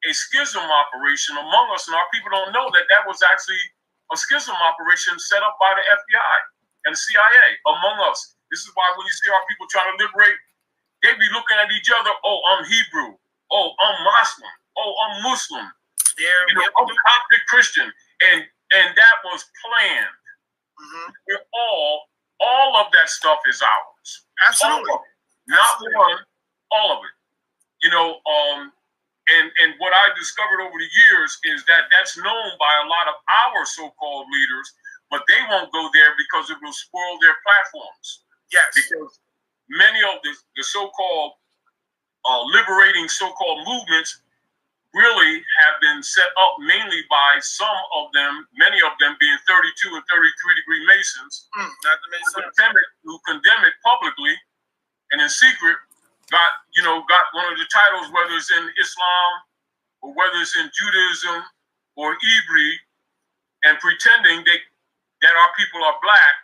a schism operation among us, and our people don't know that that was actually a schism operation set up by the FBI and the CIA among us. This is why when you see our people trying to liberate, they be looking at each other. Oh, I'm Hebrew. Oh, I'm Muslim. Oh, I'm Muslim. Yeah, you know, I'm Coptic Christian, and that was planned. We're all of that stuff is ours. Absolutely. All of it. Not one, all of it. You know, and what I discovered over the years is that that's known by a lot of our so-called leaders, but they won't go there because it will spoil their platforms. Yes. Because many of the so-called liberating so-called movements really have been set up mainly by some of them, many of them being 32 and 33-degree Masons, who condemn it publicly and in secret. Got one of the titles, whether it's in Islam or whether it's in Judaism or Ibri, and pretending that our people are black,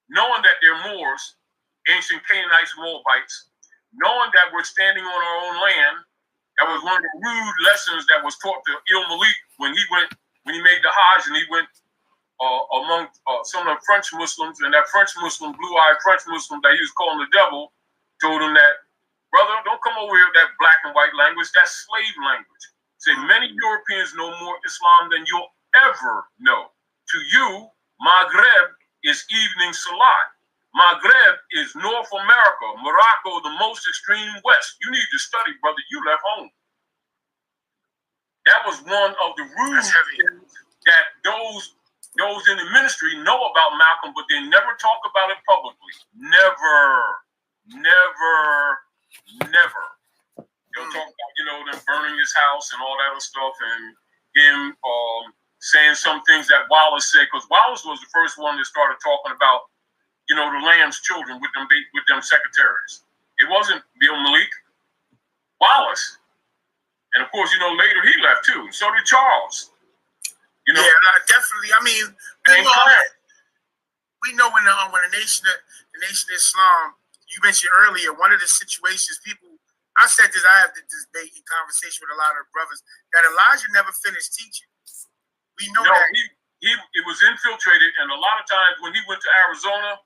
knowing that they're Moors, ancient Canaanites, Moabites, knowing that we're standing on our own land. That was one of the rude lessons that was taught to Il Malik when he made the Hajj, and he went among some of the French Muslims, and that French Muslim, blue-eyed French Muslim that he was calling the devil, told him that, brother, don't come over here with that black and white language. That's slave language. Say, many Europeans know more Islam than you'll ever know. To you, Maghreb is evening salat. Maghreb is North America. Morocco, the most extreme west. You need to study, brother. You left home. That was one of the rules that those in the ministry know about Malcolm, but they never talk about it publicly. Never. They'll talk about, them burning his house and all that other stuff, and him saying some things that Wallace said, because Wallace was the first one that started talking about, the Lamb's children with them secretaries. It wasn't Bill Malik, Wallace. And of course, later he left too. So did Charles. Yeah, definitely. I mean, we know when the Nation of Islam, you mentioned earlier, one of the situations I said this, I had this debate and conversation with a lot of brothers, that Elijah never finished teaching. We know that. It was infiltrated, and a lot of times when he went to Arizona,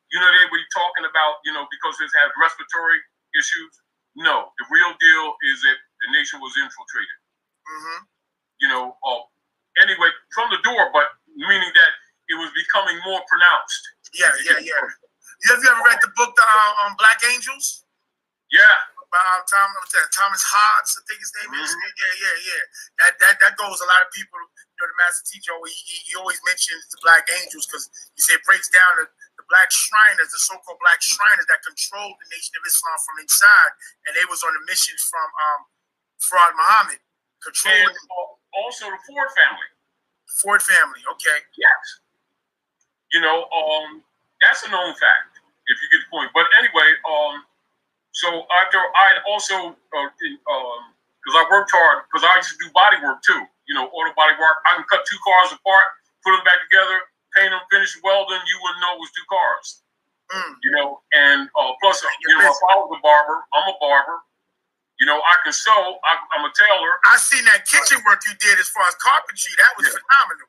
they were talking about, because he had respiratory issues. No, the real deal is that the nation was infiltrated. Anyway, from the door, but meaning that it was becoming more pronounced. Yeah. Have you ever read the book, Black Angels? Yeah. About Thomas Hobbes, I think his name is. Yeah. That goes. A lot of people, the master teacher, he always mentions the Black Angels because he said it breaks down the Black Shriners, the so-called Black Shriners that controlled the Nation of Islam from inside, and they was on a mission from Farad Muhammad, controlling. And also the Ford family. Ford family, okay. Yes. That's a known fact, if you get the point. But anyway, so after I also, because I worked hard, because I used to do body work too, auto body work. I can cut two cars apart, put them back together, paint them, finish welding, you wouldn't know it was two cars. You know, and plus, you know, my father's a barber. I'm a barber. You know, I can sew. I'm a tailor. I seen that kitchen work you did as far as carpentry. That was phenomenal.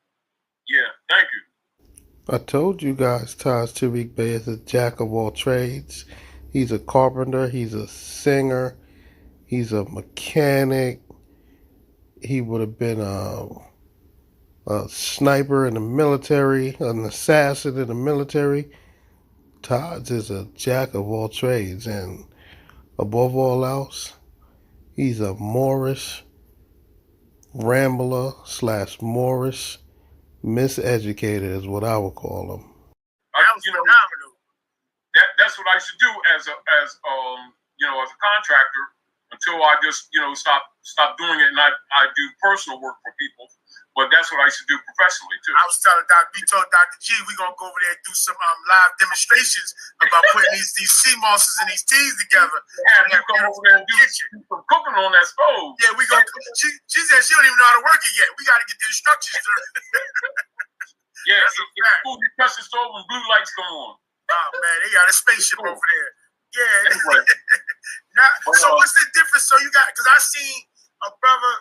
Yeah, thank you. I told you guys Taj Tarik Bey is a jack of all trades. He's a carpenter, he's a singer, he's a mechanic. He would have been a sniper in the military, an assassin in the military. Taj is a jack of all trades, and above all else, he's a Moorish rambler / Moorish miseducated is what I would call him. That was phenomenal. That's what I used to do as you know, as a contractor until I just, you know, stop doing it, and I do personal work for people. But that's what I used to do professionally too. I was telling we told Dr. G we're gonna go over there and do some live demonstrations about putting these sea mosses and these teas together. Yeah, you come over there and do some cooking on that stove. Yeah, we gonna. She said she don't even know how to work it yet. We got to get the instructions. Yeah, it's cool. You touch the stove and blue lights come on. Oh man, they got a spaceship over there. Yeah. Anyway. So what's the difference? So you got, because I seen a brother,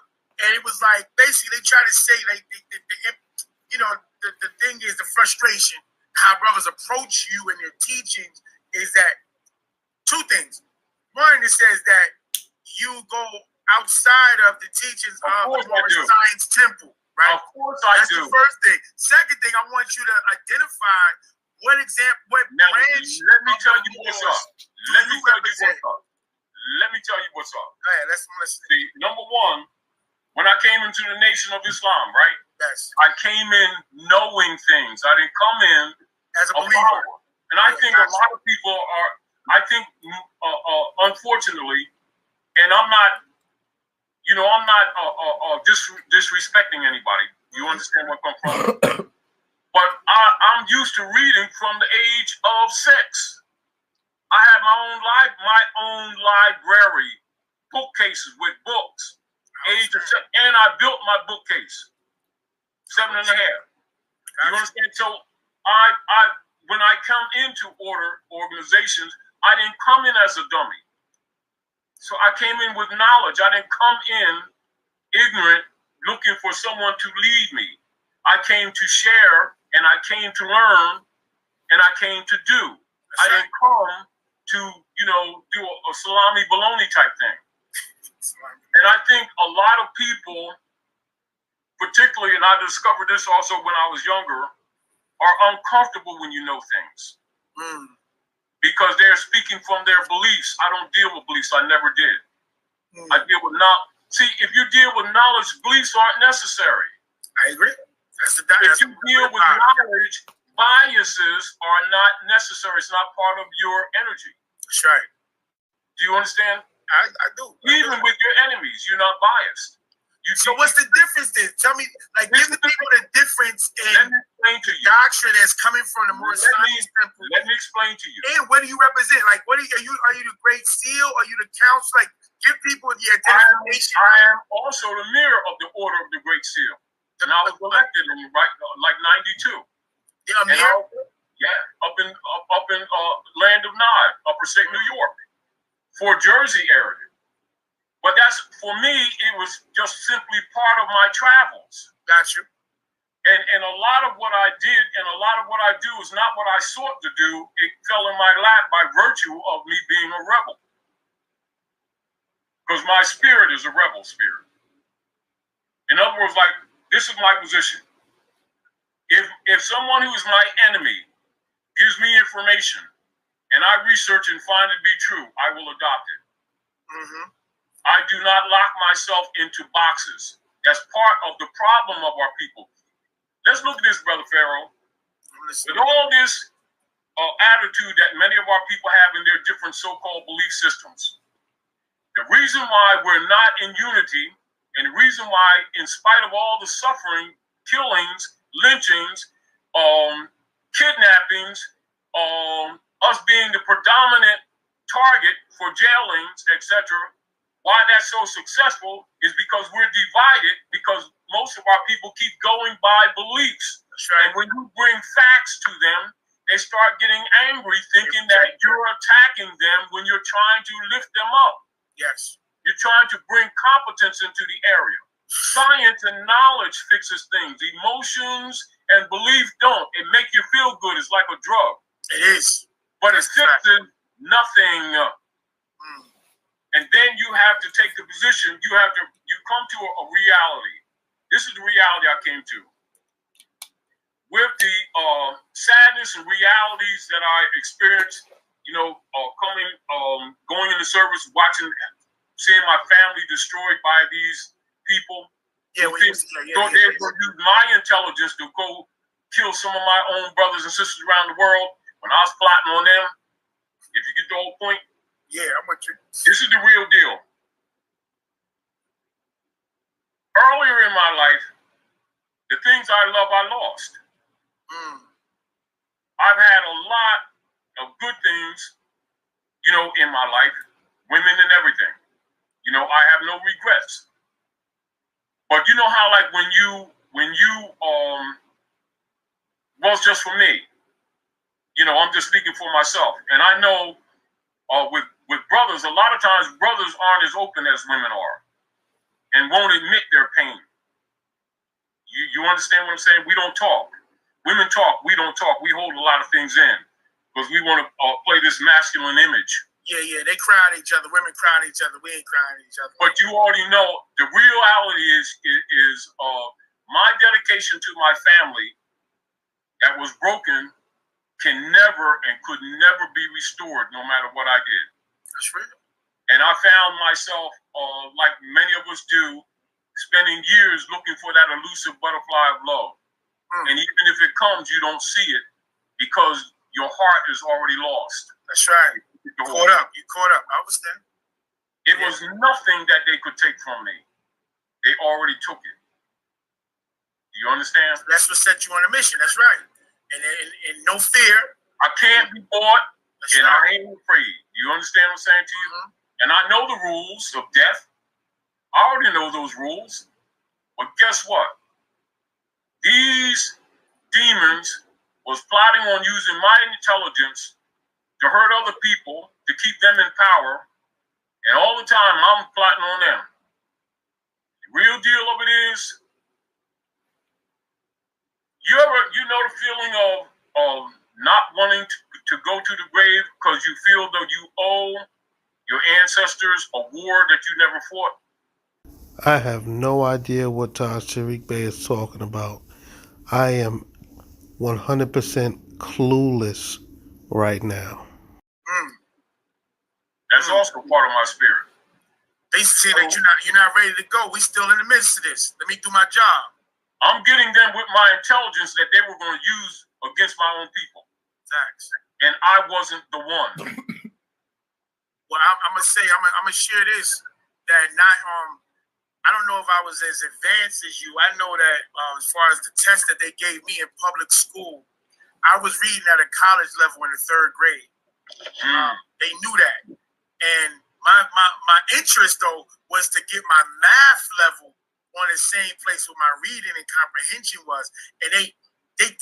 and it was like basically they try to say like you know, the thing is the frustration how brothers approach you in your teachings is that two things. One, it says that you go outside of the teachings of the Moorish Science Temple, right? Of course I do. That's the first thing. Second thing, I want you to identify what branch. Let me tell you what's up. Let me tell you what's up. Go ahead, let's listen. See, number one, when I came into the Nation of Islam, right? Yes. I came in knowing things. I didn't come in as a believer. And I think a lot of people are, unfortunately, and I'm not, you know, disrespecting anybody. You understand where I come from? But I'm used to reading from the age of 6. I had my own library, bookcases with books, age of 6, and I built my bookcase, 7.5. You understand? So when I come into organizations, I didn't come in as a dummy. So I came in with knowledge. I didn't come in ignorant, looking for someone to lead me. I came to share, and I came to learn, and I came to do. I didn't come to, you know, do a salami bologna type thing. And I think a lot of people, particularly, and I discovered this also when I was younger, are uncomfortable when you know things. Because they're speaking from their beliefs. I don't deal with beliefs. I never did. I deal with See, if you deal with knowledge, beliefs aren't necessary. I agree. If you deal with knowledge, biases are not necessary. It's not part of your energy. That's right. Do you understand? I do. Even with your enemies, you're not biased. So what's the difference then? Tell me, like, give the people the difference in doctrine that's coming from the Moorish Science Temple. Let me explain to you. And what do you represent? Like, what are you the Great Seal? Are you the Council? Like, give people the identification. I am also the mirror of the Order of the Great Seal. And I was elected in like 92. Yeah, mirror? Up in Land of Nod, Upper State New York, for Jersey area. But that's, for me, it was just simply part of my travels. Gotcha. And a lot of what I did and a lot of what I do is not what I sought to do. It fell in my lap by virtue of me being a rebel. Because my spirit is a rebel spirit. In other words, like, this is my position. If someone who is my enemy gives me information and I research and find it to be true, I will adopt it. I do not lock myself into boxes. That's part of the problem of our people. Let's look at this, Brother Pharaoh. With all this attitude that many of our people have in their different so-called belief systems, the reason why we're not in unity, and the reason why, in spite of all the suffering, killings, lynchings, kidnappings, us being the predominant target for jailings, etc., why that's so successful is because we're divided, because most of our people keep going by beliefs. And when you bring facts to them, they start getting angry, thinking that you're attacking them when you're trying to lift them up. Yes. You're trying to bring competence into the area. Science and knowledge fixes things. Emotions and belief don't. It makes you feel good. It's like a drug. It is. But it fixes nothing. And then you have to take the position. You come to a reality. This is the reality I came to. With the sadness and realities that I experienced, going into service, seeing my family destroyed by these people. Yeah, they were use my intelligence to go kill some of my own brothers and sisters around the world. When I was plotting on them, if you get the whole point. Yeah, I'm with you. This is the real deal. Earlier in my life, the things I love, I lost. I've had a lot of good things, in my life, women and everything. I have no regrets. But you know how, like, when you was just for me, I'm just speaking for myself, and I know with brothers, a lot of times brothers aren't as open as women are, and won't admit their pain. You understand what I'm saying? We don't talk. Women talk. We don't talk. We hold a lot of things in because we want to play this masculine image. Yeah. They cry at each other. Women cry at each other. We ain't crying at each other. But you already know the reality is my dedication to my family that was broken can never and could never be restored no matter what I did. That's real. And I found myself, like many of us do, spending years looking for that elusive butterfly of love. And even if it comes, you don't see it because your heart is already lost. That's right. You caught up. I understand. It was nothing that they could take from me. They already took it. You understand? That's what set you on a mission. That's right. And no fear. I can't be bought, and I ain't afraid. You understand what I'm saying to you? And I know the rules of death. I already know those rules. But guess what? These demons was plotting on using my intelligence to hurt other people, to keep them in power, and all the time I'm plotting on them. The real deal of it is, you know the feeling of not wanting to go to the grave because you feel though you owe your ancestors a war that you never fought? I have no idea what Taj Tarik Bey is talking about. I am 100% clueless right now. That's also part of my spirit. They say that you're not ready to go. We still in the midst of this. Let me do my job. I'm getting them with my intelligence that they were going to use against my own people. Thanks. And I wasn't the one. Well, I'm gonna say I'm gonna share this. That I don't know if I was as advanced as you. I know that as far as the test that they gave me in public school, I was reading at a college level in the 3rd grade. They knew that, and my interest though was to get my math level on the same place where my reading and comprehension was, and they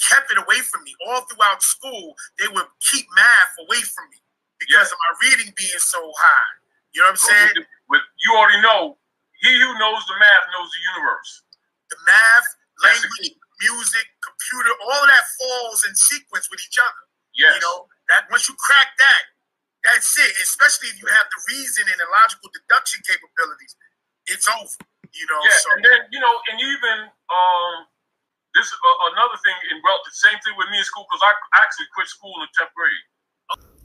kept it away from me all throughout school. They would keep math away from me because of my reading being so high. You know what I'm saying? But you already know. He who knows the math knows the universe. The math, language, music, computer, all of that falls in sequence with each other. Yes. That once you crack that, that's it. Especially if you have the reason and the logical deduction capabilities, it's over. Yeah, so, and then and even this another thing same thing with me in school because I actually quit school in the 10th grade.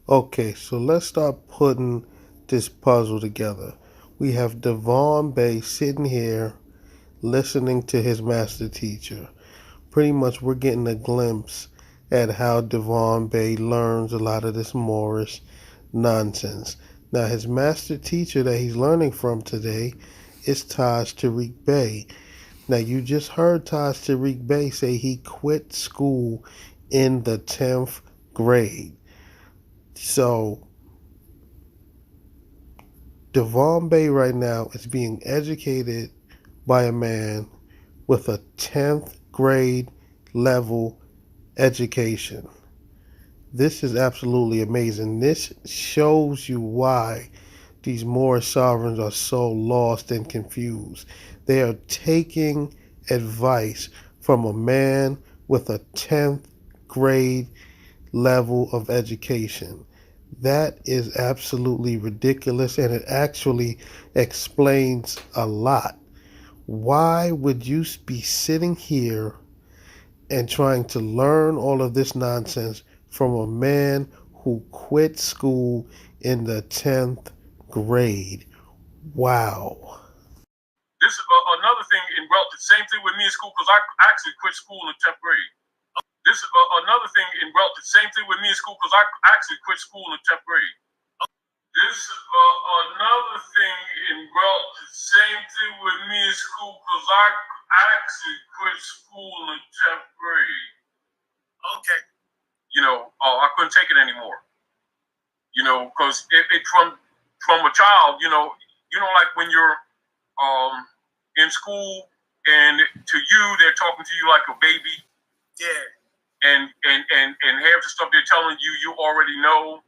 Okay, so let's start putting this puzzle together. We have Devon Bey sitting here listening to his master teacher. Pretty much we're getting a glimpse at how Devon Bey learns a lot of this Moorish nonsense. Now his master teacher that he's learning from today is Taj Tarik Bey. Now you just heard Taj Tarik Bey say he quit school in the 10th grade. So Devon Bey right now is being educated by a man with a 10th grade level education. This is absolutely amazing. This shows you why these Moorish sovereigns are so lost and confused. They are taking advice from a man with a 10th grade level of education. That is absolutely ridiculous, and it actually explains a lot. Why would you be sitting here and trying to learn all of this nonsense from a man who quit school in the 10th grade? Wow. This another thing in relative, same thing with me in school, because I actually quit school in the 10th grade. This another thing in relative, same thing with me in school, because I actually quit school in the 10th grade. This another thing in relative, same thing with me in school, because I actually quit school in the 10th grade. Okay. You know, I couldn't take it anymore. You know, because it from a child, like when you're in school and to you they're talking to you like a baby. Yeah. And half the stuff they're telling you, you already know,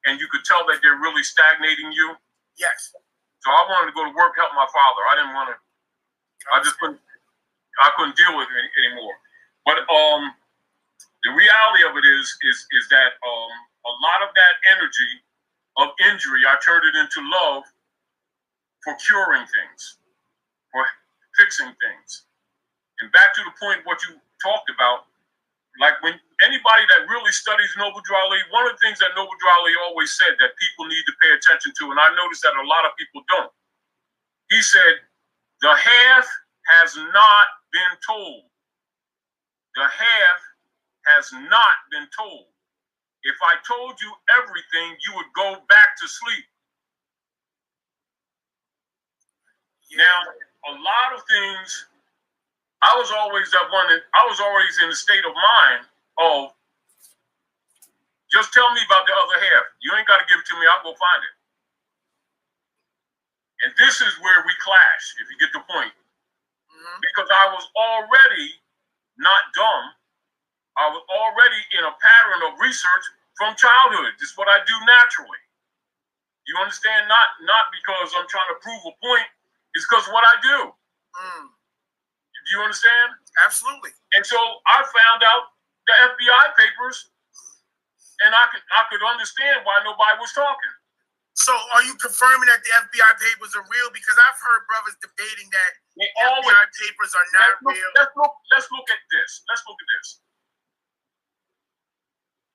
and you could tell that they're really stagnating you. Yes. So I wanted to go to work, help my father. I didn't want to. I couldn't deal with it anymore. But the reality of it is that a lot of that energy of injury, I turned it into love for curing things, for fixing things. And back to the point what you talked about, like when anybody that really studies Noble Drew Ali, one of the things that Noble Drew Ali always said that people need to pay attention to, and I noticed that a lot of people don't. He said, the half has not been told. The half has not been told. If I told you everything, you would go back to sleep. Yeah. Now, a lot of things, I was always in the state of mind of, just tell me about the other half. You ain't got to give it to me. I'll go find it. And this is where we clash, if you get the point. Mm-hmm. Because I was already not dumb. I was already in a pattern of research from childhood. This is what I do naturally. You understand? Not because I'm trying to prove a point. It's because of what I do. Mm. Do you understand? Absolutely. And so I found out the FBI papers, and I could understand why nobody was talking. So are you confirming that the FBI papers are real? Because I've heard brothers debating that FBI papers are not real. Let's look at this. Let's look at this.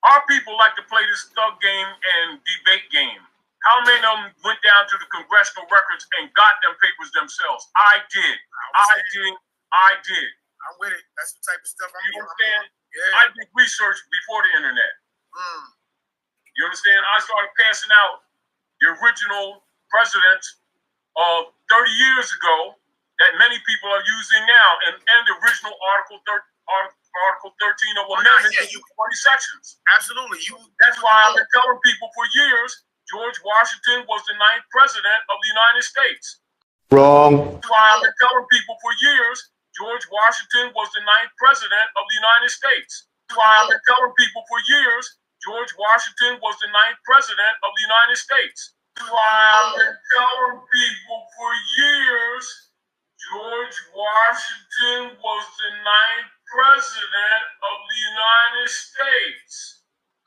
Our people like to play this thug game and debate game. How many of them went down to the congressional records and got them papers themselves? I did. I did. I'm with it. That's the type of stuff I'm You understand? Yeah. I did research before the internet. Mm. You understand? I started passing out the original presidents of 30 years ago that many people are using now, and the original Article 13 of Amendment, 20 sections. Absolutely. That's why I've been telling people for years, George Washington was the 9th president of the United States. Wrong. That's why I've been telling people for years, George Washington was the 9th president of the United States. That's why I've been telling people for years, George Washington was the 9th president of the United States. That's why I've been telling people for years, George Washington was the 9th president of the United States.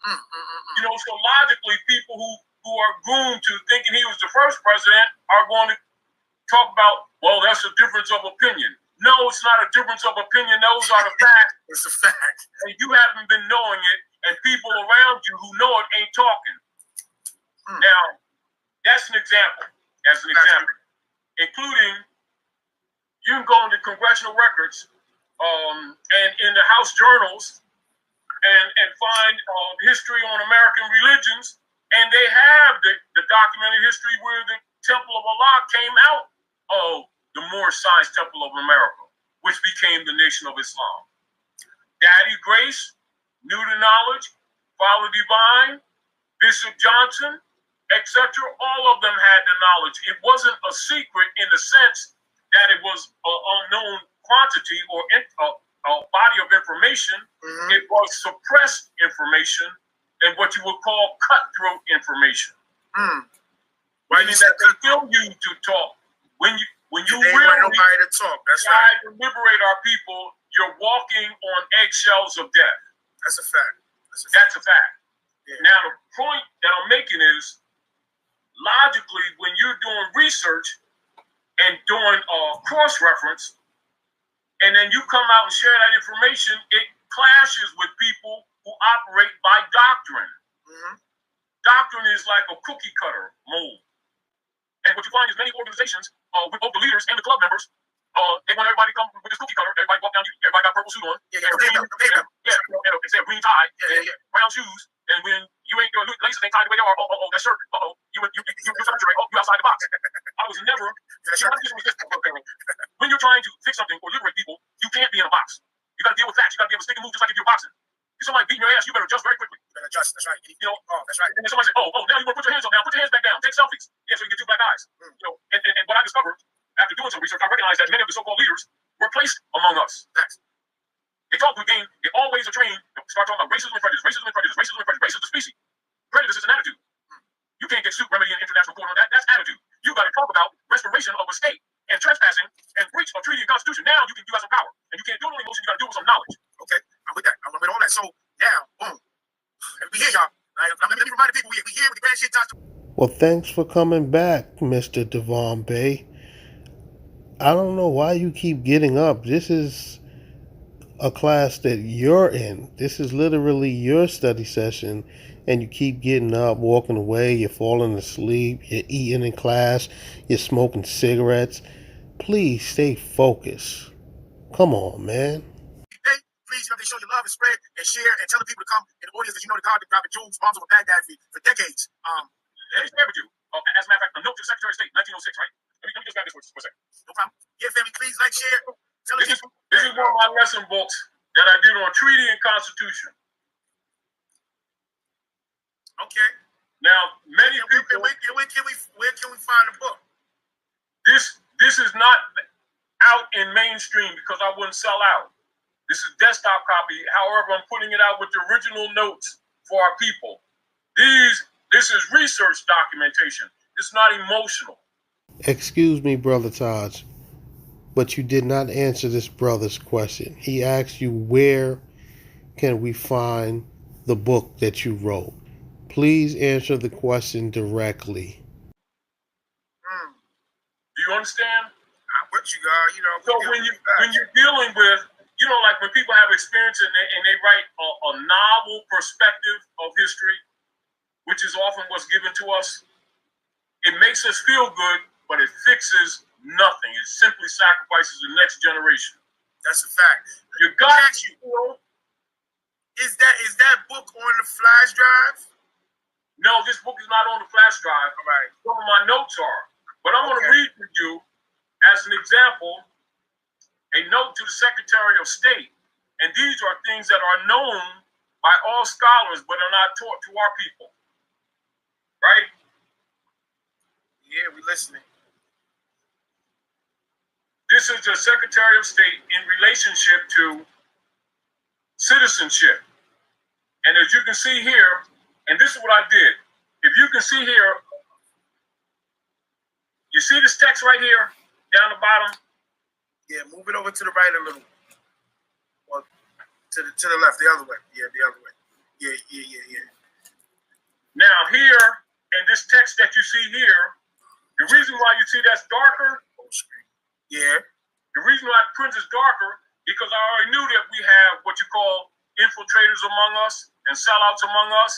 You know, so logically, people who are groomed to thinking he was the first president are going to talk about, well, that's a difference of opinion. No, it's not a difference of opinion. Those are the facts. It's a fact. And you haven't been knowing it, and people around you who know it ain't talking. Now, that's an example. Including, you can go into congressional records and in the House journals and find history on American religions, and they have the documented history where the Temple of Allah came out of the Moorish Science Temple of America, which became the Nation of Islam. Daddy Grace knew the knowledge, Father Divine, Bishop Johnson, etc. All of them had the knowledge. It wasn't a secret in the sense that it was an unknown quantity or a body of information. Mm-hmm. It was suppressed information and what you would call cutthroat information. Why meaning that compel you to talk when you they want nobody to talk. That's right. To liberate our people, you're walking on eggshells of death. That's a fact. That's a fact. Yeah. Now the point that I'm making is, logically, when you're doing research and doing cross-reference, and then you come out and share that information, it clashes with people who operate by doctrine. Doctrine is like a cookie cutter mold. And what you find is many organizations, with both the leaders and the club members, they want everybody to come with this cookie cutter. Everybody walk down, everybody got purple suit on. And say a green tie, brown shoes, and when you ain't your laces ain't tied the way they are, that shirt, you outside the box. I was never. When you're trying to fix something or liberate people, you can't be in a box. You got to deal with facts. You got to be able to stick and move just like if you're boxing. If somebody beating your ass, you better adjust very quickly. You better adjust. That's right. You know, that's right. And then somebody said, now you want to put your hands up now. Put your hands back down. Take selfies. Yeah, so you get two black eyes. You know, and what I discovered after doing some research, I recognized that many of the so-called leaders were placed among us. They talk good game. They always are trained to start talking about racism and prejudice, racism and prejudice, racism and prejudice. Racism is species. Prejudice is an attitude. You can't get suit remedy in international court on that. That's attitude. You got to talk about restoration of a state and trespassing and breach of treaty and constitution. Now you got some power. And you can't do it on emotion. You got to do it with some knowledge. Okay, I'm with that. I'm with all that. So now, boom. We here, y'all. Let me remind the people, we here with the grand shit. Well, thanks for coming back, Mr. Devon Bey. I don't know why you keep getting up. This is a class that you're in. This is literally your study session, and you keep getting up, walking away, you're falling asleep, you're eating in class, you're smoking cigarettes. Please stay focused. Come on, man. Hey, please, they show your love and spread and share and tell the people to come in the audience that you know the God that dropped jewels, bombs over Baghdad for decades. Let me share with you. As a matter of fact, a note to the Secretary of State, 1906, right? Let me just grab this for a second. No problem. Yeah, family, please like, share. Tell the people. This is one of my lesson books that I did on treaty and constitution. Okay. Now, many people. Where can we find the book? This is not out in mainstream because I wouldn't sell out. This is desktop copy. However, I'm putting it out with the original notes for our people. This is research documentation. It's not emotional. Excuse me, Brother Taj, but you did not answer this brother's question. He asked you, where can we find the book that you wrote? Please answer the question directly. Do you understand? What you got, So when you're dealing with, like when people have experience and they write a novel perspective of history, which is often what's given to us, it makes us feel good, but it fixes nothing. It simply sacrifices the next generation. That's a fact. You got you. Is that book on the flash drive? No, this book is not on the flash drive. All right. Some of my notes are. But I'm going to read to you, as an example, a note to the Secretary of State. And these are things that are known by all scholars, but are not taught to our people. Right? Yeah, we're listening. This is the Secretary of State in relationship to citizenship. And as you can see here, and this is what I did. If you can see here, you see this text right here down the bottom? Yeah, move it over to the right a little. Or to the left, the other way. Yeah, the other way. Yeah. Now here, and this text that you see here, the reason why you see that's darker, yeah. The reason why the print is darker, because I already knew that we have what you call infiltrators among us and sellouts among us.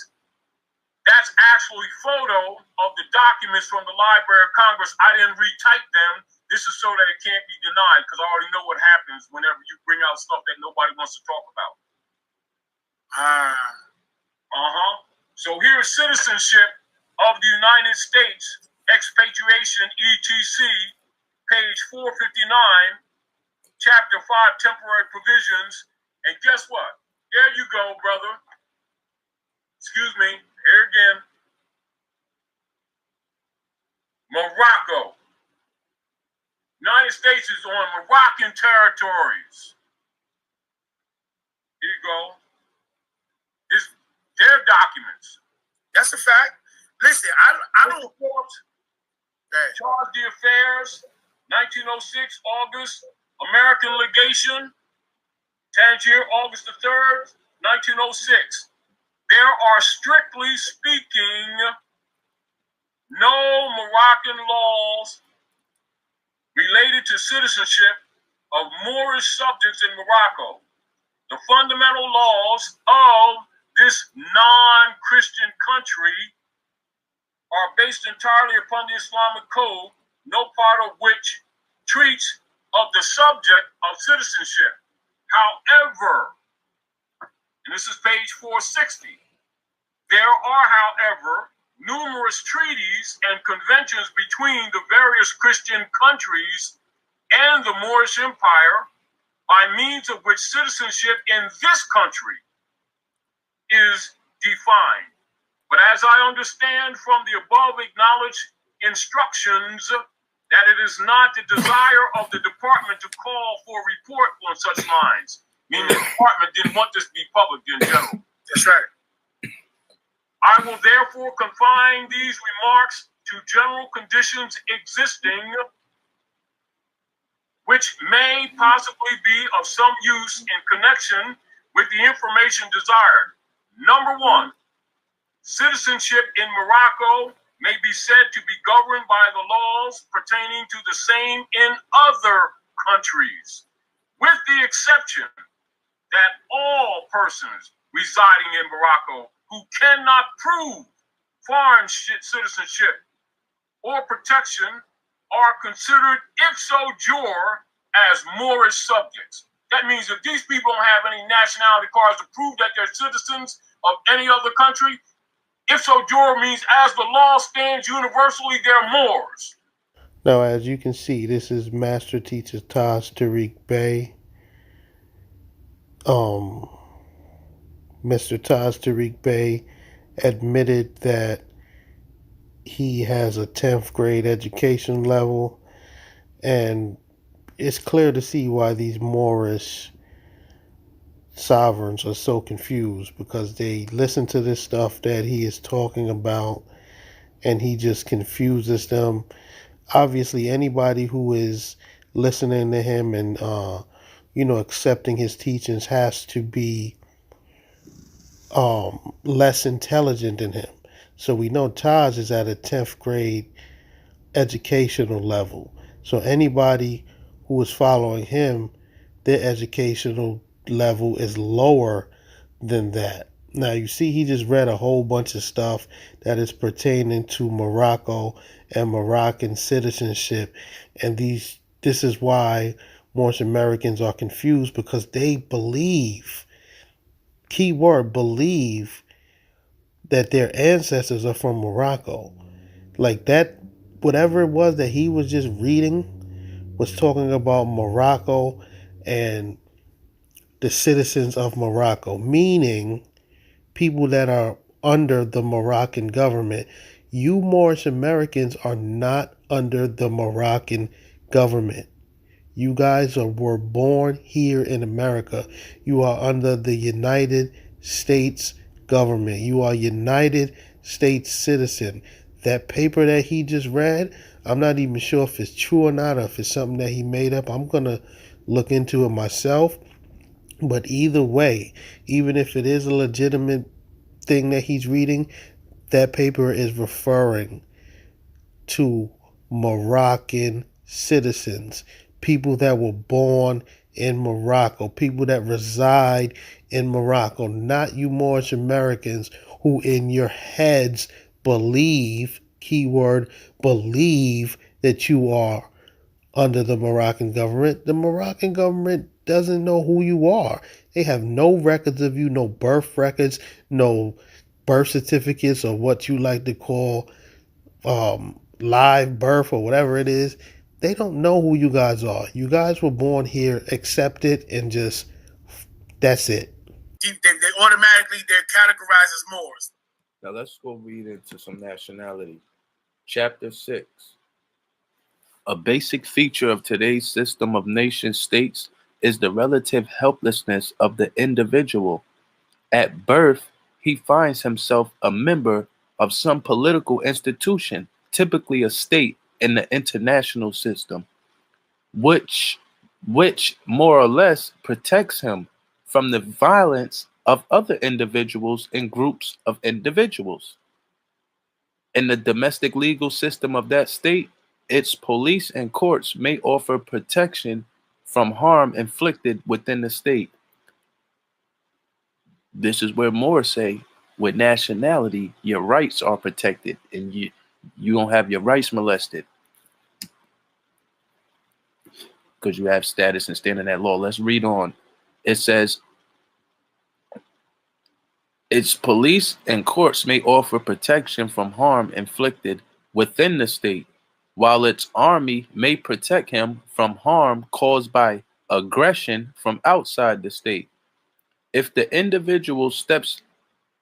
That's actually photo of the documents from the Library of Congress. I didn't retype them. This is so that it can't be denied, because I already know what happens whenever you bring out stuff that nobody wants to talk about. So here's citizenship of the United States, expatriation, etc., page 459, chapter 5, temporary provisions. And guess what? There you go, brother. Excuse me. Here again. Morocco. United States is on Moroccan territories. Here you go. their documents. That's a fact. Listen, I don't support Charge d'Affaires, 1906, August, American Legation, Tangier, August the 3rd, 1906. There are, strictly speaking, no Moroccan laws related to citizenship of Moorish subjects in Morocco. The fundamental laws of this non-Christian country are based entirely upon the Islamic code, no part of which treats of the subject of citizenship. However, and this is page 460, there are, however, numerous treaties and conventions between the various Christian countries and the Moorish Empire, by means of which citizenship in this country is defined. But as I understand from the above acknowledged instructions, that it is not the desire of the department to call for a report on such lines, meaning the department didn't want this to be public in general. That's right. I will therefore confine these remarks to general conditions existing, which may possibly be of some use in connection with the information desired. Number one, citizenship in Morocco may be said to be governed by the laws pertaining to the same in other countries, with the exception that all persons residing in Morocco who cannot prove foreign citizenship or protection are considered ipso jure as Moorish subjects. That means if these people don't have any nationality cards to prove that they're citizens of any other country, ipso jure means as the law stands universally, they're Moors. Now, as you can see, this is Master Teacher Taj Tarik Bey. Mr. Taj Tarik Bey admitted that he has a 10th grade education level, and it's clear to see why these Moorish sovereigns are so confused, because they listen to this stuff that he is talking about and he just confuses them. Obviously, anybody who is listening to him and accepting his teachings has to be less intelligent than him. So we know Taj is at a 10th grade educational level. So anybody who is following him, their educational level is lower than that. Now you see he just read a whole bunch of stuff that is pertaining to Morocco and Moroccan citizenship, and this is why Moorish Americans are confused, because they believe, keyword believe, that their ancestors are from Morocco. Like that, whatever it was that he was just reading was talking about Morocco and the citizens of Morocco, meaning people that are under the Moroccan government. You Moorish Americans are not under the Moroccan government. You guys were born here in America. You are under the United States government. You are United States citizen. That paper that he just read, I'm not even sure if it's true or not, or if it's something that he made up. I'm going to look into it myself. But either way, even if it is a legitimate thing that he's reading, that paper is referring to Moroccan citizens, people that were born in Morocco, people that reside in Morocco, not you Moorish Americans who in your heads believe, keyword believe, that you are under the Moroccan government. The Moroccan government doesn't know who you are. They have no records of you, no birth records, no birth certificates, or what you like to call live birth or whatever it is. They don't know who you guys are. You guys were born here, accept it, and just, that's it. They automatically, they're categorized as Moors. Now let's go read into some nationality. Chapter 6. A basic feature of today's system of nation states is the relative helplessness of the individual. At birth, he finds himself a member of some political institution, typically a state in the international system, which more or less protects him from the violence of other individuals and groups of individuals. In the domestic legal system of that state, its police and courts may offer protection from harm inflicted within the state. This is where more say, with nationality, your rights are protected and you don't have your rights molested because you have status and standing at law. Let's read on. It says, its police and courts may offer protection from harm inflicted within the state, while its army may protect him from harm caused by aggression from outside the state. If the individual steps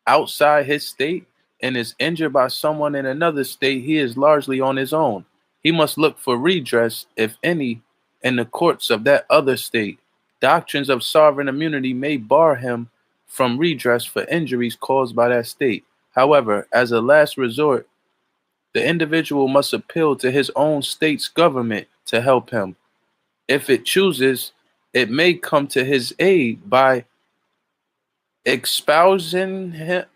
outside his state and is injured by someone in another state, he is largely on his own. He must look for redress, if any, in the courts of that other state. Doctrines of sovereign immunity may bar him from redress for injuries caused by that state. However, as a last resort, the individual must appeal to his own state's government to help him. If it chooses, it may come to his aid by espousing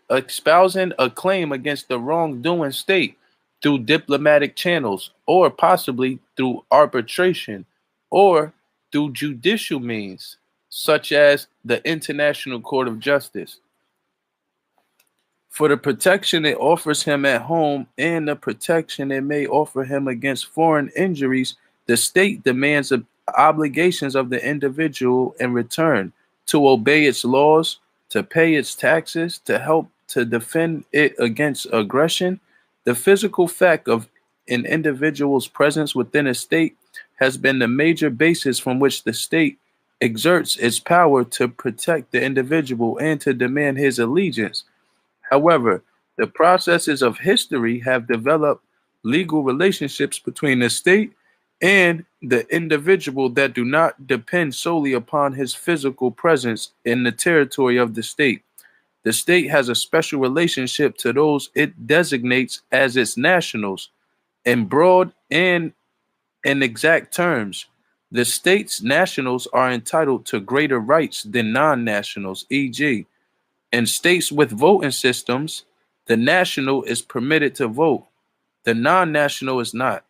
a claim against the wrongdoing state through diplomatic channels, or possibly through arbitration, or through judicial means, such as the International Court of Justice. For the protection it offers him at home and the protection it may offer him against foreign injuries, the state demands obligations of the individual in return: to obey its laws, to pay its taxes, to help to defend it against aggression. The physical fact of an individual's presence within a state has been the major basis from which the state exerts its power to protect the individual and to demand his allegiance. However, the processes of history have developed legal relationships between the state and the individual that do not depend solely upon his physical presence in the territory of the state. The state has a special relationship to those it designates as its nationals. In broad and in exact terms, the state's nationals are entitled to greater rights than non-nationals, e.g., in states with voting systems, the national is permitted to vote, the non-national is not.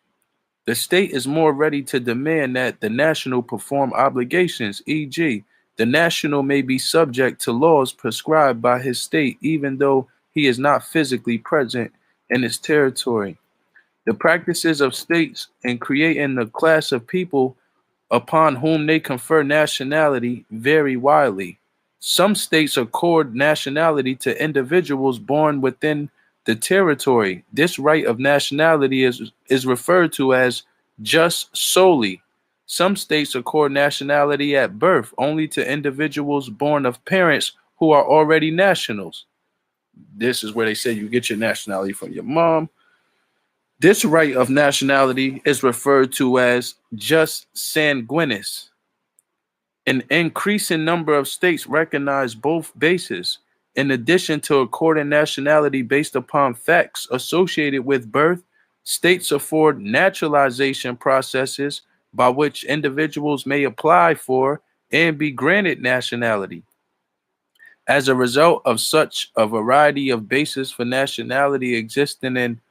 The state is more ready to demand that the national perform obligations, e.g., the national may be subject to laws prescribed by his state even though he is not physically present in its territory. The practices of states in creating the class of people upon whom they confer nationality vary widely. Some states accord nationality to individuals born within the territory. This right of nationality is referred to as jus soli. Some states accord nationality at birth only to individuals born of parents who are already nationals. This is where they say you get your nationality from your mom. This right of nationality is referred to as jus sanguinis. An increasing number of states recognize both bases. In addition to according nationality based upon facts associated with birth, states afford naturalization processes by which individuals may apply for and be granted nationality. As a result of such a variety of bases for nationality existing in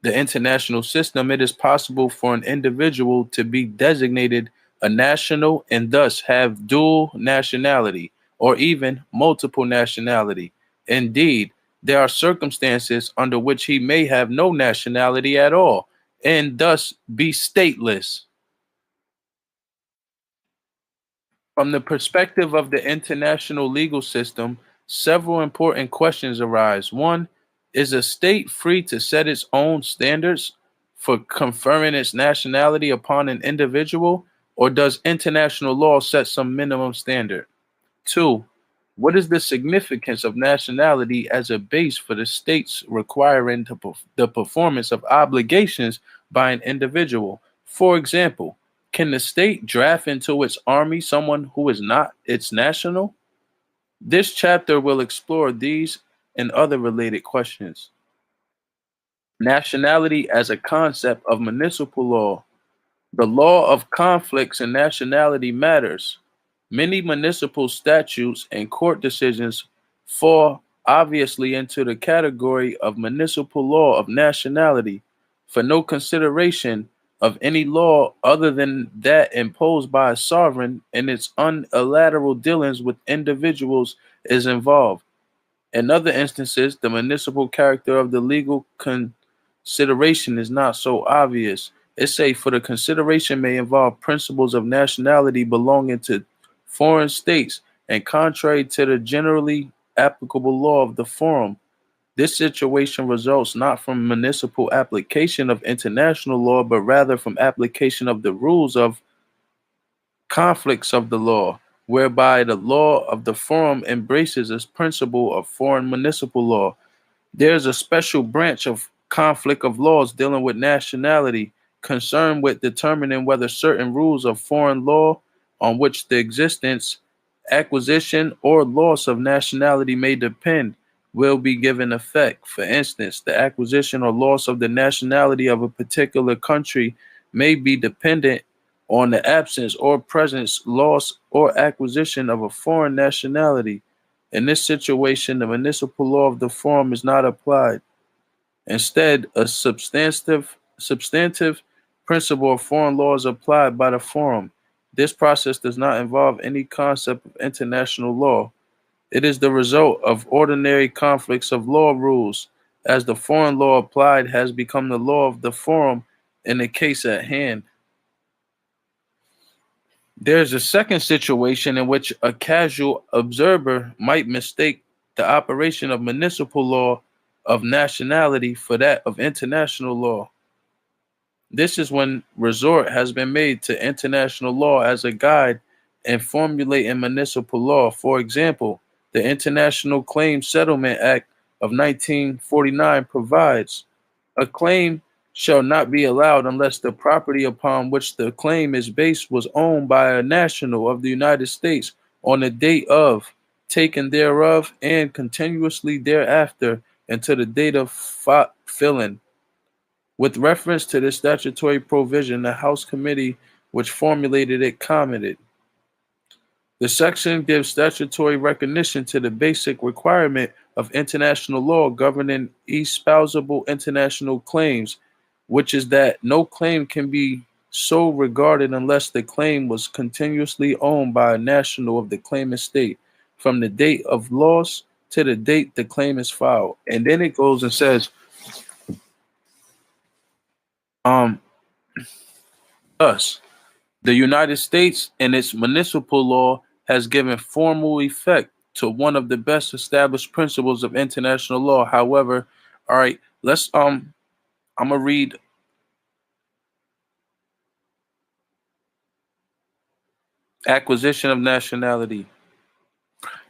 the international system, it is possible for an individual to be designated a national and thus have dual nationality or even multiple nationality. Indeed, there are circumstances under which he may have no nationality at all and thus be stateless. From the perspective of the international legal system, several important questions arise. One, is a state free to set its own standards for conferring its nationality upon an individual, or does international law set some minimum standard? Two, what is the significance of nationality as a base for the states requiring the performance of obligations by an individual? For example, can the state draft into its army someone who is not its national? This chapter will explore these and other related questions. Nationality as a concept of municipal law. The law of conflicts and nationality matters. Many municipal statutes and court decisions fall obviously into the category of municipal law of nationality, for no consideration of any law other than that imposed by a sovereign in its unilateral dealings with individuals is involved. In other instances, the municipal character of the legal consideration is not so obvious. It say, for the consideration may involve principles of nationality belonging to foreign states and contrary to the generally applicable law of the forum. This situation results not from municipal application of international law, but rather from application of the rules of conflicts of the law, whereby the law of the forum embraces this principle of foreign municipal law. There's a special branch of conflict of laws dealing with nationality, concerned with determining whether certain rules of foreign law on which the existence, acquisition, or loss of nationality may depend will be given effect. For instance, the acquisition or loss of the nationality of a particular country may be dependent on the absence or presence, loss, or acquisition of a foreign nationality. In this situation, the municipal law of the forum is not applied. Instead, a substantive principle of foreign law is applied by the forum. This process does not involve any concept of international law. It is the result of ordinary conflicts of law rules, as the foreign law applied has become the law of the forum in the case at hand. There's a second situation in which a casual observer might mistake the operation of municipal law of nationality for that of international law. This is when resort has been made to international law as a guide in formulating municipal law. For example, the International Claims Settlement Act of 1949 provides a claim shall not be allowed unless the property upon which the claim is based was owned by a national of the United States on the date of, taken thereof, and continuously thereafter until the date of filing. With reference to this statutory provision, the House Committee which formulated it commented, the section gives statutory recognition to the basic requirement of international law governing espousable international claims, which is that no claim can be so regarded unless the claim was continuously owned by a national of the claimant state from the date of loss to the date the claim is filed. And then it goes and says, thus, the United States in its municipal law has given formal effect to one of the best established principles of international law. However, all right, let's I'm gonna read acquisition of nationality.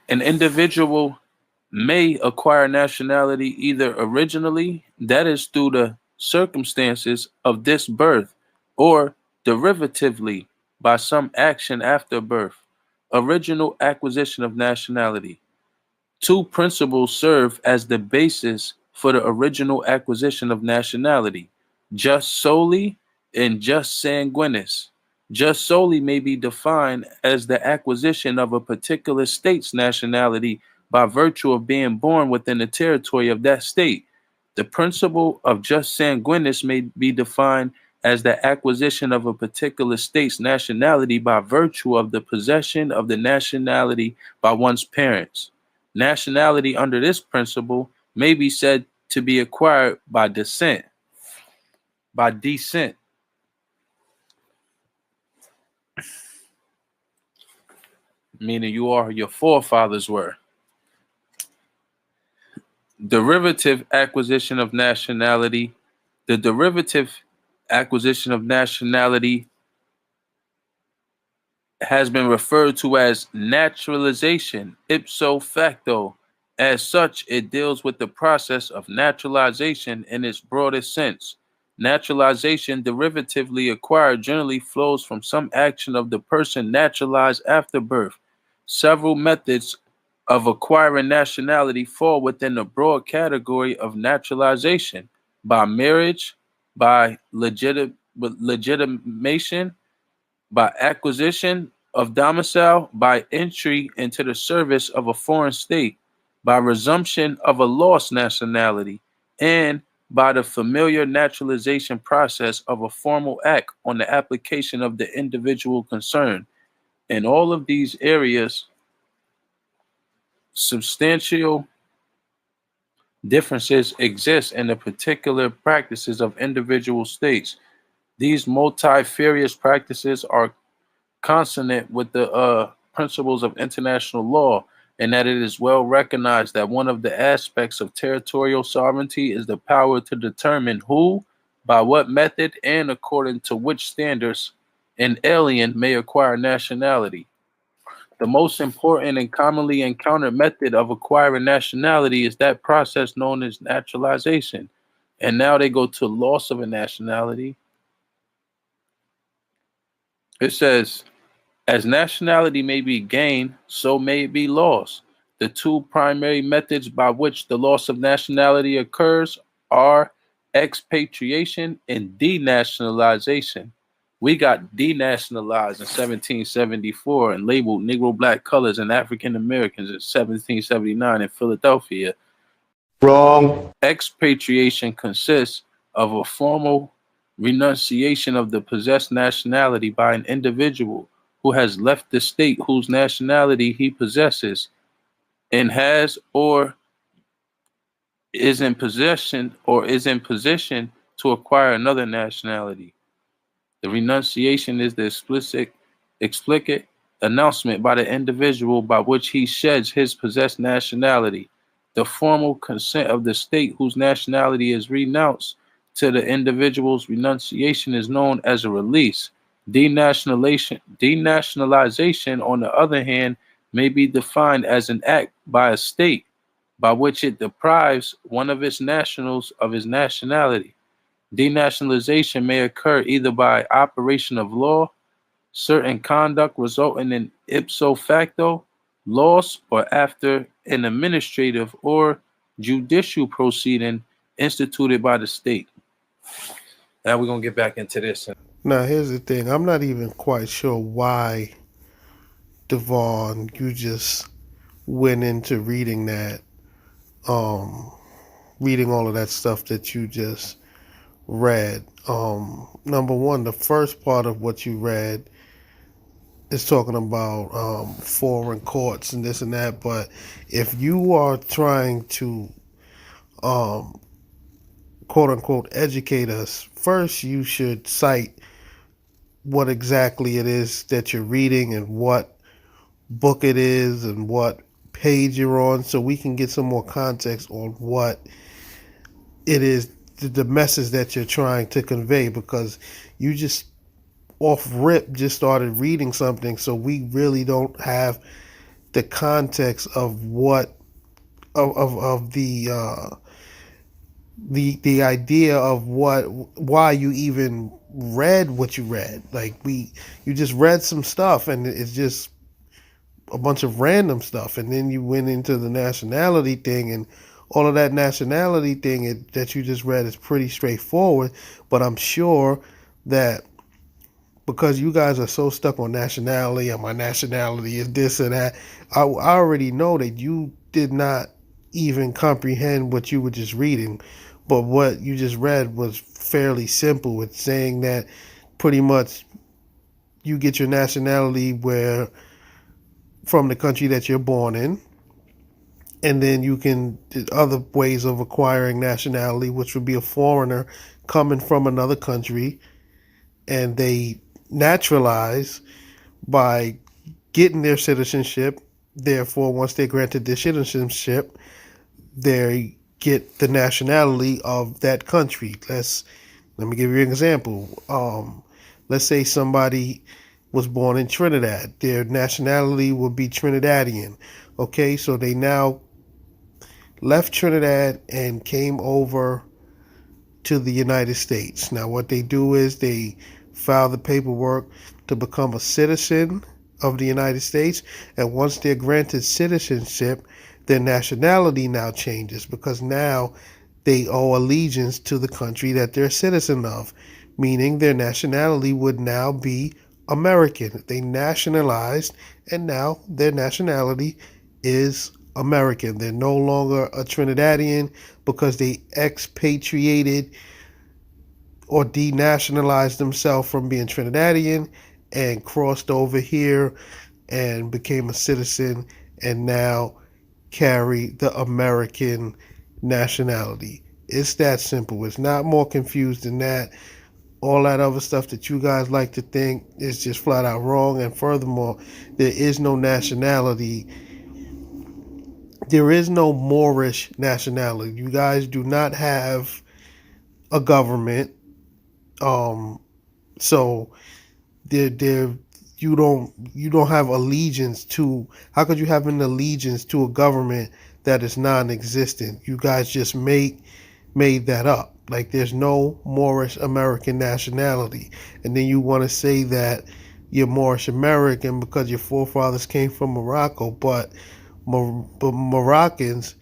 An individual may acquire nationality either originally, that is through the circumstances of this birth, or derivatively by some action after birth. Original acquisition of nationality. Two principles serve as the basis for the original acquisition of nationality: jus soli and jus sanguinis. Jus soli may be defined as the acquisition of a particular state's nationality by virtue of being born within the territory of that state. The principle of jus sanguinis may be defined as the acquisition of a particular state's nationality by virtue of the possession of the nationality by one's parents. Nationality under this principle may be said to be acquired by descent. Meaning you are your forefathers were. Derivative acquisition of nationality. The derivative acquisition of nationality has been referred to as naturalization, ipso facto. As such, it deals with the process of naturalization in its broadest sense. Naturalization, derivatively acquired, generally flows from some action of the person naturalized after birth. Several methods of acquiring nationality fall within the broad category of naturalization by marriage, by legitimation, by acquisition of domicile, by entry into the service of a foreign state, by resumption of a lost nationality, and by the familiar naturalization process of a formal act on the application of the individual concerned. In all of these areas, substantial differences exist in the particular practices of individual states. These multifarious practices are consonant with the principles of international law, and that it is well recognized that one of the aspects of territorial sovereignty is the power to determine who, by what method, and according to which standards an alien may acquire nationality. The most important and commonly encountered method of acquiring nationality is that process known as naturalization. And now they go to loss of a nationality. It says, as nationality may be gained, so may it be lost. The two primary methods by which the loss of nationality occurs are expatriation and denationalization. We got denationalized in 1774 and labeled Negro black colors and African Americans in 1779 in Philadelphia. Wrong. Expatriation consists of a formal renunciation of the possessed nationality by an individual who has left the state whose nationality he possesses and has or is in position to acquire another nationality. The renunciation is the explicit announcement by the individual by which he sheds his possessed nationality. The formal consent of the state whose nationality is renounced to the individual's renunciation is known as a release. Denationalization, on the other hand, may be defined as an act by a state by which it deprives one of its nationals of his nationality. Denationalization may occur either by operation of law, certain conduct resulting in ipso facto loss, or after an administrative or judicial proceeding instituted by the state. Now we're going to get back into this. Now, here's the thing. I'm not even quite sure why, Devon, you just went into reading that, reading all of that stuff that you just read. Number one, the first part of what you read is talking about foreign courts and this and that. But if you are trying to, quote unquote, educate us, first you should cite what exactly it is that you're reading and what book it is and what page you're on, so we can get some more context on what it is, the message that you're trying to convey, because you just off rip just started reading something, so we really don't have the context of what of the idea of why you even read what you read. Like, you just read some stuff and it's just a bunch of random stuff, and then you went into the nationality thing, and all of that nationality thing that you just read is pretty straightforward. But I'm sure that because you guys are so stuck on nationality, and my nationality is this or that, I already know that you did not even comprehend what you were just reading. But what you just read was fairly simple. It's saying that pretty much you get your nationality from the country that you're born in, and then you can other ways of acquiring nationality, which would be a foreigner coming from another country, and they naturalize by getting their citizenship. Therefore, once they're granted their citizenship, they get the nationality of that country. Let me give you an example. Let's say somebody was born in Trinidad. Their nationality would be Trinidadian. Okay, so they now left Trinidad and came over to the United States. Now, what they do is they file the paperwork to become a citizen of the United States, and once they're granted citizenship, their nationality now changes because now they owe allegiance to the country that they're a citizen of, meaning their nationality would now be American. They nationalized, and now their nationality is American. They're no longer a Trinidadian because they expatriated or denationalized themselves from being Trinidadian and crossed over here and became a citizen and now carry the American nationality. It's that simple. It's not more confused than that. All that other stuff that you guys like to think is just flat out wrong. And furthermore, there is no nationality. There is no Moorish nationality. You guys do not have a government. So there you don't have allegiance to. How could you have an allegiance to a government that is non-existent? You guys just made that up. Like there's no Moorish American nationality, and then you want to say that you're Moorish American because your forefathers came from Morocco, but Moroccans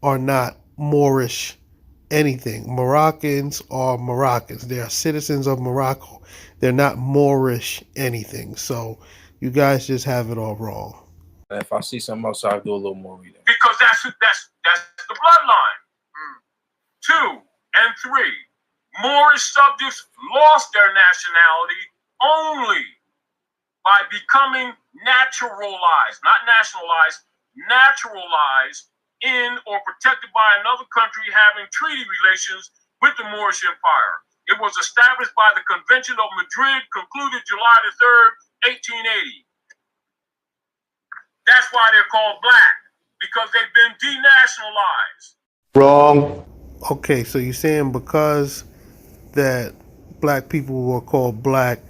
are not Moorish anything. Moroccans are Moroccans. They are citizens of Morocco. They're not Moorish anything. So you guys just have it all wrong. If I see something else, I'll do a little more reading. Because that's the bloodline. 2 and 3. Moorish subjects lost their nationality only by becoming naturalized, not nationalized, naturalized in or protected by another country having treaty relations with the Moorish Empire. It was established by the Convention of Madrid, concluded July the 3rd, 1880. That's why they're called black, because they've been denationalized. Wrong. Okay, so you're saying because that black people were called black,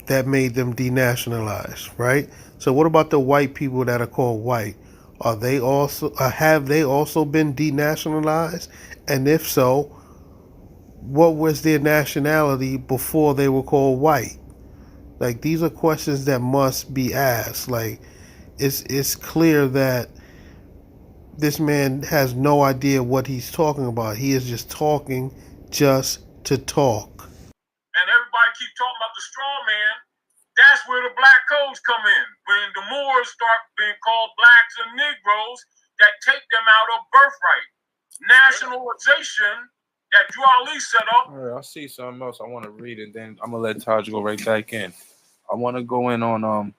that made them denationalized, right? So what about the white people that are called white? Are they also have they also been denationalized? And if so, what was their nationality before they were called white? Like these are questions that must be asked. Like it's clear that this man has no idea what he's talking about. He is just talking just to talk. And everybody keep talking about the straw man. That's where the black codes come in. When the Moors start being called blacks and Negroes, that take them out of birthright. Nationalization that Drew Ali set up. All right, I see something else I want to read, and then I'm gonna let Taj go right back in. I want to go in on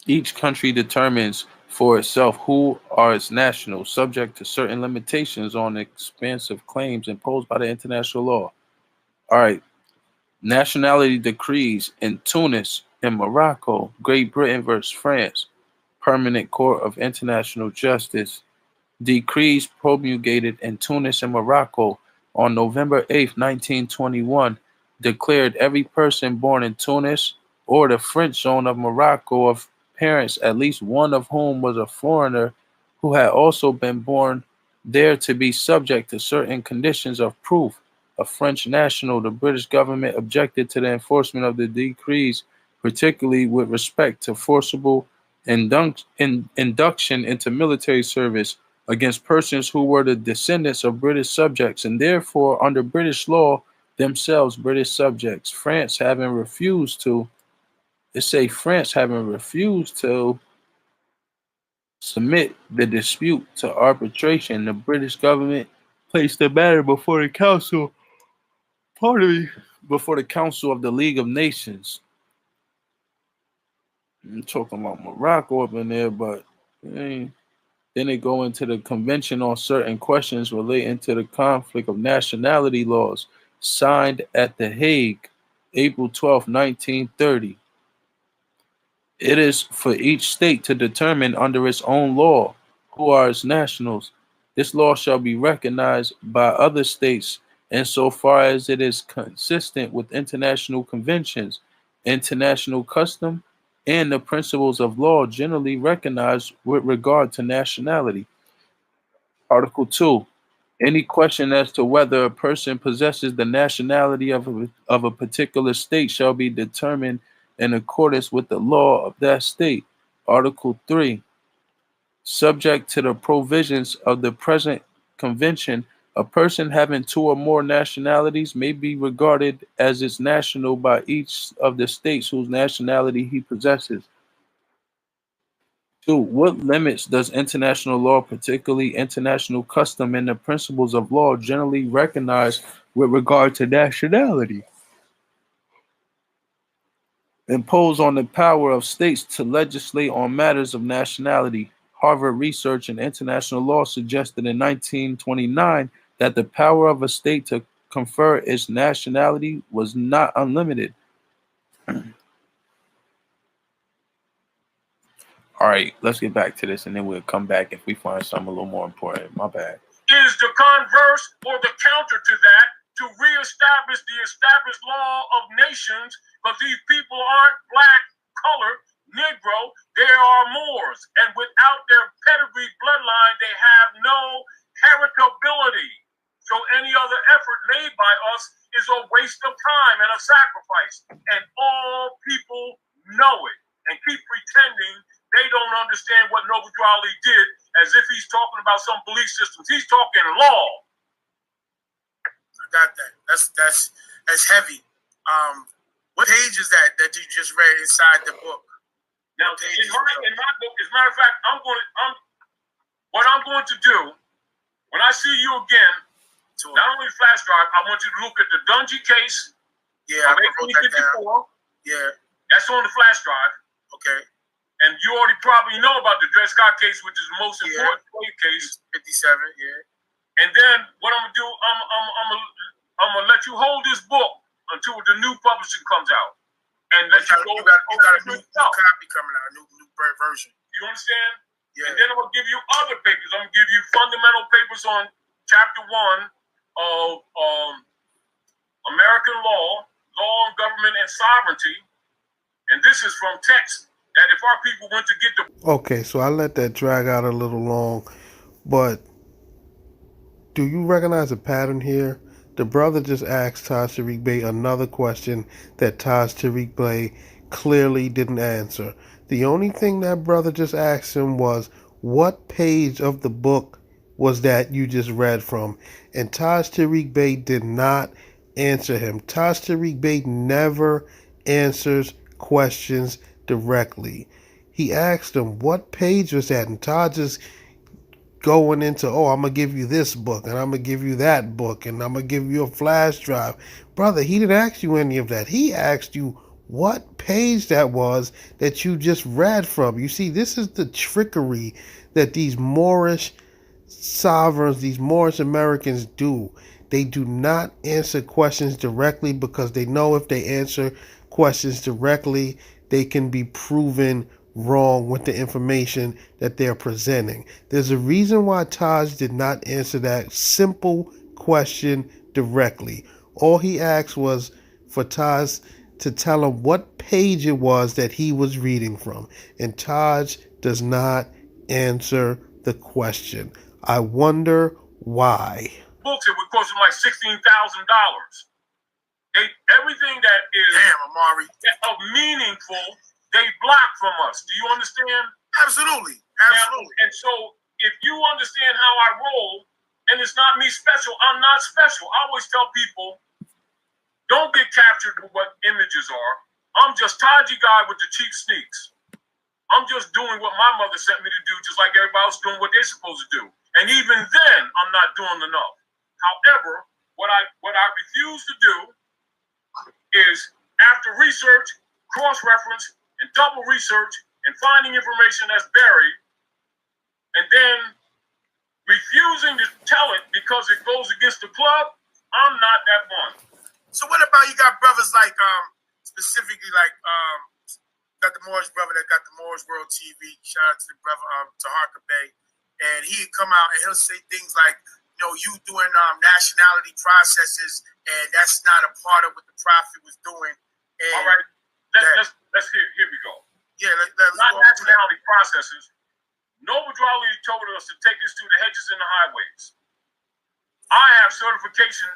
each country determines for itself who are its nationals, subject to certain limitations on expansive claims imposed by the international law. All right, nationality decrees in Tunis and Morocco, Great Britain versus France, Permanent Court of International Justice. Decrees promulgated in Tunis and Morocco on November 8, 1921, declared every person born in Tunis or the French zone of Morocco of parents, at least one of whom was a foreigner who had also been born there, to be subject to certain conditions of proof. A French national, the British government objected to the enforcement of the decrees, particularly with respect to forcible induction into military service against persons who were the descendants of British subjects and therefore under British law themselves British subjects. France having refused to submit the dispute to arbitration, the British government placed the matter before the Council of the League of Nations. I'm talking about Morocco up in there, but then they go into the Convention on Certain Questions Relating to the Conflict of Nationality Laws, signed at The Hague, April 12, 1930. It is for each state to determine under its own law who are its nationals. This law shall be recognized by other states insofar as it is consistent with international conventions, international custom, and the principles of law generally recognized with regard to nationality. Article 2. Any question as to whether a person possesses the nationality of a particular state shall be determined in accordance with the law of that state. Article 3. Subject to the provisions of the present convention, a person having two or more nationalities may be regarded as its national by each of the states whose nationality he possesses. 2. What limits does international law, particularly international custom and the principles of law, generally recognize with regard to nationality? Impose on the power of states to legislate on matters of nationality. Harvard Research and International Law suggested in 1929 that the power of a state to confer its nationality was not unlimited. All right, let's get back to this and then we'll come back if we find something a little more important. My bad. Is the converse or the counter to that to reestablish the established law of nations, because these people aren't black, colored, Negro, they are Moors, and without their pedigree bloodline, they have no heritability. So any other effort made by us is a waste of time and a sacrifice, and all people know it and keep pretending they don't understand what Noble Drew Ali did, as if he's talking about some belief systems. He's talking law. I got that. That's heavy. What page is that you just read inside the book? Now, in my book, as a matter of fact, what I'm going to do when I see you again, not only flash drive, I want you to look at the Dungy case. Yeah, I wrote that down. Yeah, that's on the flash drive. Okay. And you already probably know about the Dred Scott case, which is the most important case. 57, yeah. And then what I'm gonna do, I'm gonna let you hold this book until the new publishing comes out, and let you go. You got a new copy coming out, a new version. You understand? Yeah. And then I'm gonna give you other papers. I'm gonna give you fundamental papers on chapter 1 of American law and government and sovereignty. And this is from text that if our people went to get the... Okay, so I let that drag out a little long, but do you recognize a pattern here? The brother just asked Taj Tarik Bey another question that Taj Tarik Bey clearly didn't answer. The only thing that brother just asked him was, what page of the book was that you just read from? And Taj Tarik Bey did not answer him. Taj Tarik Bey never answers questions directly. He asked him, what page was that? And Taj is going into, I'm going to give you this book, and I'm going to give you that book, and I'm going to give you a flash drive. Brother, he didn't ask you any of that. He asked you what page that was that you just read from. You see, this is the trickery that these Moorish sovereigns, these Moorish Americans do. They do not answer questions directly because they know if they answer questions directly, they can be proven wrong with the information that they're presenting. There's a reason why Taj did not answer that simple question directly. All he asked was for Taj to tell him what page it was that he was reading from. And Taj does not answer the question. I wonder why. Books, it would cost him like $16,000. Everything that is Amari, meaningful, they block from us. Do you understand? Absolutely. And so if you understand how I roll, and it's not me special, I'm not special. I always tell people, don't get captured with what images are. I'm just Taji guy with the cheap sneaks. I'm just doing what my mother sent me to do, just like everybody else doing what they're supposed to do. And even then, I'm not doing enough. However, what I refuse to do is, after research, cross-reference, and double research, and finding information that's buried, and then refusing to tell it because it goes against the club, I'm not that one. So what about you got brothers like, specifically like, got the Moorish brother that got the Moorish World TV, shout out to the brother Tarik Bey, and he'd come out and he'll say things like, you doing nationality processes, and that's not a part of what the Prophet was doing. And all right, let's here we go. Yeah, let's not go nationality processes. Noble Drew Ali told us to take us to the hedges and the highways. I have certification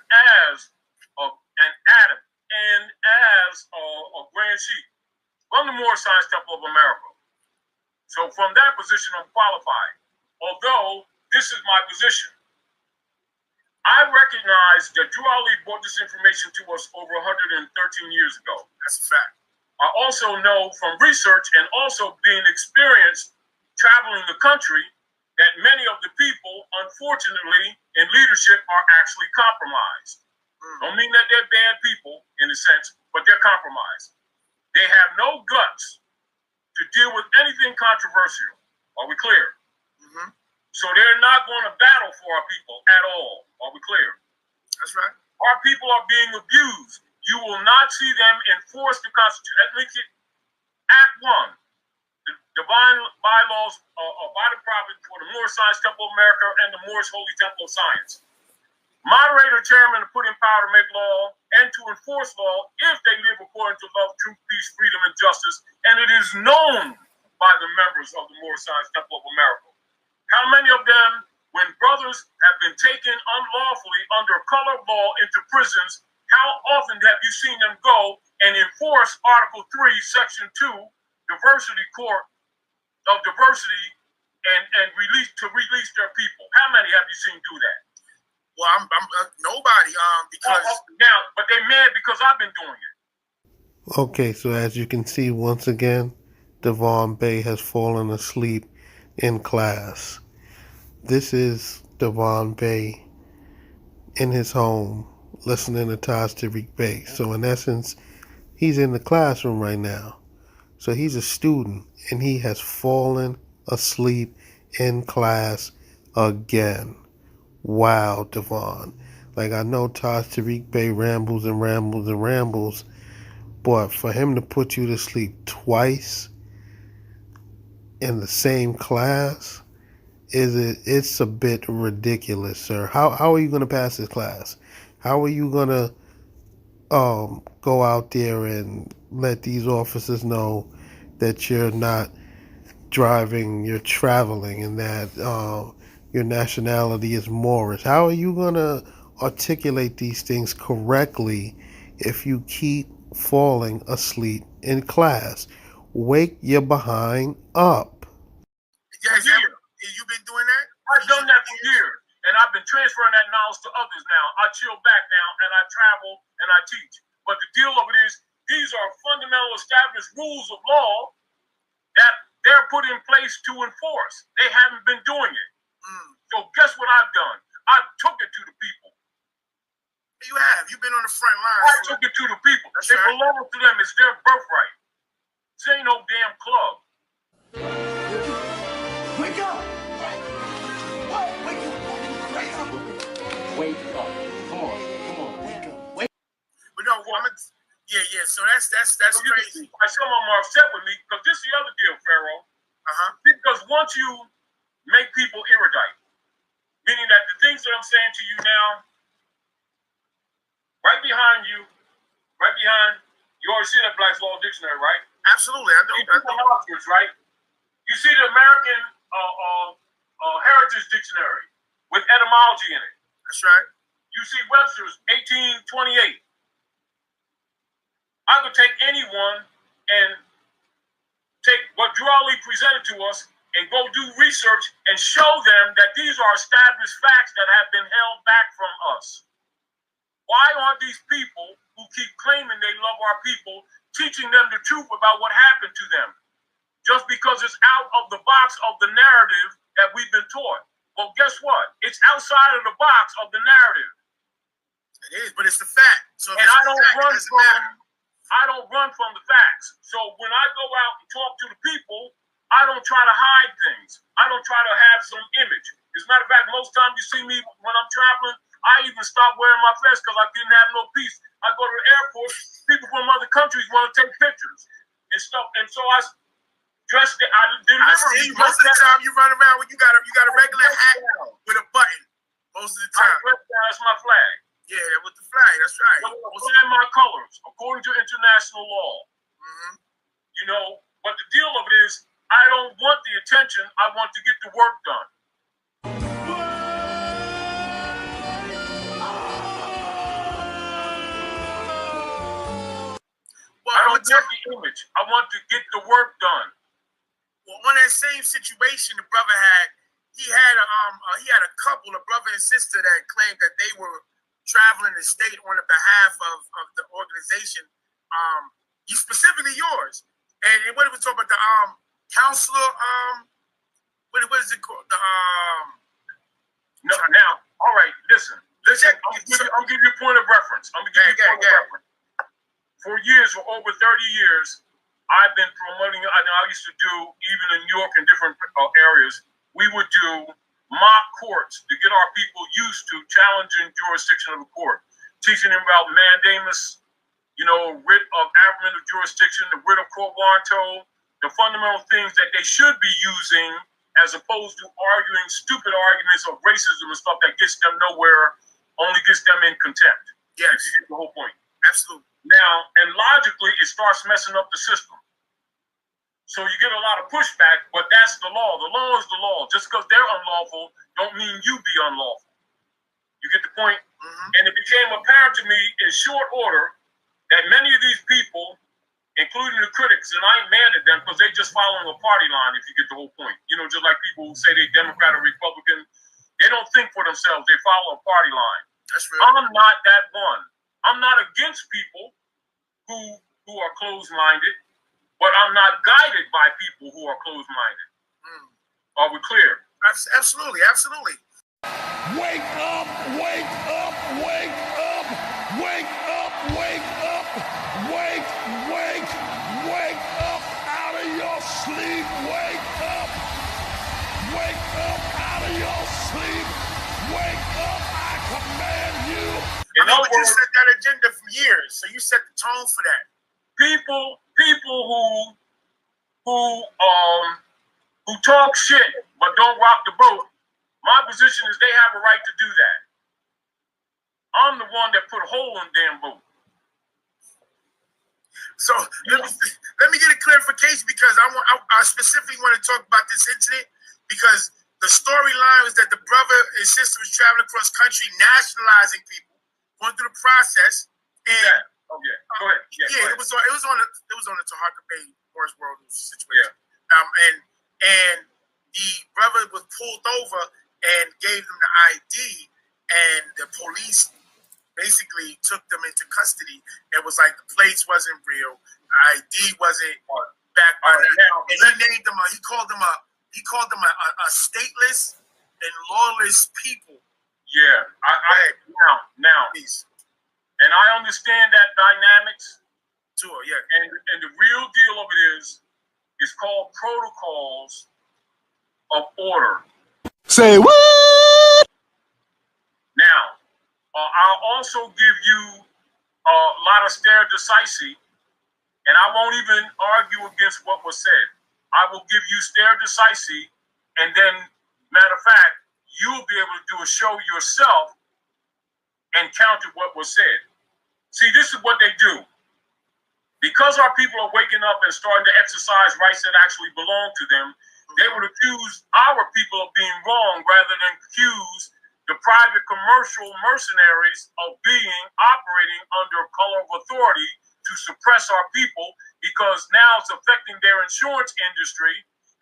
as an adept and as a Grand Sheik from the Moorish Science Temple of America. So from that position, I'm qualified. Although this is my position, I recognize that Drew Ali brought this information to us over 113 years ago. That's a fact. I also know from research and also being experienced traveling the country that many of the people, unfortunately, in leadership are actually compromised. Don't mean that they're bad people in a sense, but they're compromised. They have no guts to deal with anything controversial. Are we clear? So they're not going to battle for our people at all. Are we clear? That's right. Our people are being abused. You will not see them enforce the Constitution. At least Act 1, the divine bylaws are by the prophet for the Moorish Science Temple of America and the Moorish Holy Temple of Science. Moderator, chairman to put in power to make law and to enforce law if they live according to love, truth, peace, freedom, and justice. And it is known by the members of the Moorish Science Temple of America. How many of them, when brothers have been taken unlawfully under color of law into prisons, how often have you seen them go and enforce Article 3, Section 2, Diversity Court of Diversity, and release their people? How many have you seen do that? Well, I'm nobody. Because now, but they mad because I've been doing it. Okay, so as you can see, once again, Devon Bey has fallen asleep in class. This is Devon Bey in his home listening to Taj Tarik Bey. So in essence, he's in the classroom right now. So he's a student and he has fallen asleep in class again. Wow, Devon. Like, I know Taj Tarik Bey rambles and rambles and rambles, but for him to put you to sleep twice in the same class, it's a bit ridiculous, sir. How are you going to pass this class? How are you going to go out there and let these officers know that you're not driving, you're traveling, and that your nationality is Moorish? How are you going to articulate these things correctly if you keep falling asleep in class? Wake your behind up. You've been doing that? I've done that for years, and I've been transferring that knowledge to others now. I chill back now, and I travel, and I teach. But the deal of it is, these are fundamental established rules of law that they're put in place to enforce. They haven't been doing it. So guess what I've done? I took it to the people. You have. You've been on the front line. I took it to the people. It belongs to them. It's their birthright. This ain't no damn club. Wake up! Wake up! Wake up! Wake up! Come on, wake up! Wake. But no, yeah. So that's crazy. Why some of them are upset with me because this is the other deal, Pharaoh. Because once you make people erudite, meaning that the things that I'm saying to you now, right behind you, you already see that Black's Law Dictionary, right? Absolutely, I know. Right? You see the American Heritage Dictionary with etymology in it. That's right. You see Webster's 1828. I could take anyone and take what Drew Ali presented to us and go do research and show them that these are established facts that have been held back from us. Why aren't these people who keep claiming they love our people teaching them the truth about what happened to them? Just because it's out of the box of the narrative that we've been taught. Well, guess what? It's outside of the box of the narrative. It is, but it's the fact. So and I don't run from the facts. So when I go out and talk to the people, I don't try to hide things. I don't try to have some image. As a matter of fact, most times you see me when I'm traveling, I even stop wearing my vest because I didn't have no peace. I go to the airport, people from other countries want to take pictures and stuff, and so I dress. I deliver. Most of the time, you run around with you got a regular hat with a button. Most of the time, that's my flag. Yeah, with the flag. That's right. Flying my colors according to international law. You know, but the deal of it is, I don't want the attention. I want to get the work done. don't want the image. I want to get the work done. Well, on that same situation, the brother he had a couple, a brother and sister that claimed that they were traveling the state on the behalf of the organization. Specifically yours. And what was talking about the counselor? What is it called? No, now, all right, listen. I'll give you a point of reference. For years, for over 30 years, I've been promoting. I used to do, even in New York and different areas, we would do mock courts to get our people used to challenging jurisdiction of the court, teaching them about mandamus, writ of aberrant of jurisdiction, the writ of quo warranto, the fundamental things that they should be using, as opposed to arguing stupid arguments of racism and stuff that gets them nowhere, only gets them in contempt. Yes. You get the whole point. Absolutely. Now, and logically, it starts messing up the system. So you get a lot of pushback, but that's the law. The law is the law. Just because they're unlawful don't mean you be unlawful. You get the point? Mm-hmm. And it became apparent to me in short order that many of these people, including the critics, and I ain't mad at them because they just following a party line, if you get the whole point. Just like people who say they Democrat or Republican, they don't think for themselves. They follow a party line. That's real. I'm not that one. I'm not against people who are closed-minded, but I'm not guided by people who are closed-minded. Are we clear? Absolutely, absolutely. Wake up, wake up, wake up, wake up, wake up, wake up out of your sleep, wake up out of your sleep, wake up, I command you. But you set that agenda for years, so you set the tone for that. People who talk shit but don't rock the boat. My position is they have a right to do that. I'm the one that put a hole in the damn boat. So let me get a clarification, because I specifically want to talk about this incident, because the storyline was that the brother and sister was traveling across country, nationalizing people, going through the process, and go ahead. It was on the Tarik Bey Moorish world situation. Yeah. And the brother was pulled over and gave them the ID, and the police basically took them into custody. It was like the plates wasn't real, the ID wasn't back by now. And he named them. He called them a stateless and lawless people. Yeah, now. Please. And I understand that dynamics. Sure, yeah. And the real deal of it is, it's called protocols of order. Say what? Now, I'll also give you a lot of stare decisis, and I won't even argue against what was said. I will give you stare decisis, and then, matter of fact, you'll be able to do a show yourself and counter what was said. See, this is what they do. Because our people are waking up and starting to exercise rights that actually belong to them, they would accuse our people of being wrong rather than accuse the private commercial mercenaries of operating under a color of authority to suppress our people, because now it's affecting their insurance industry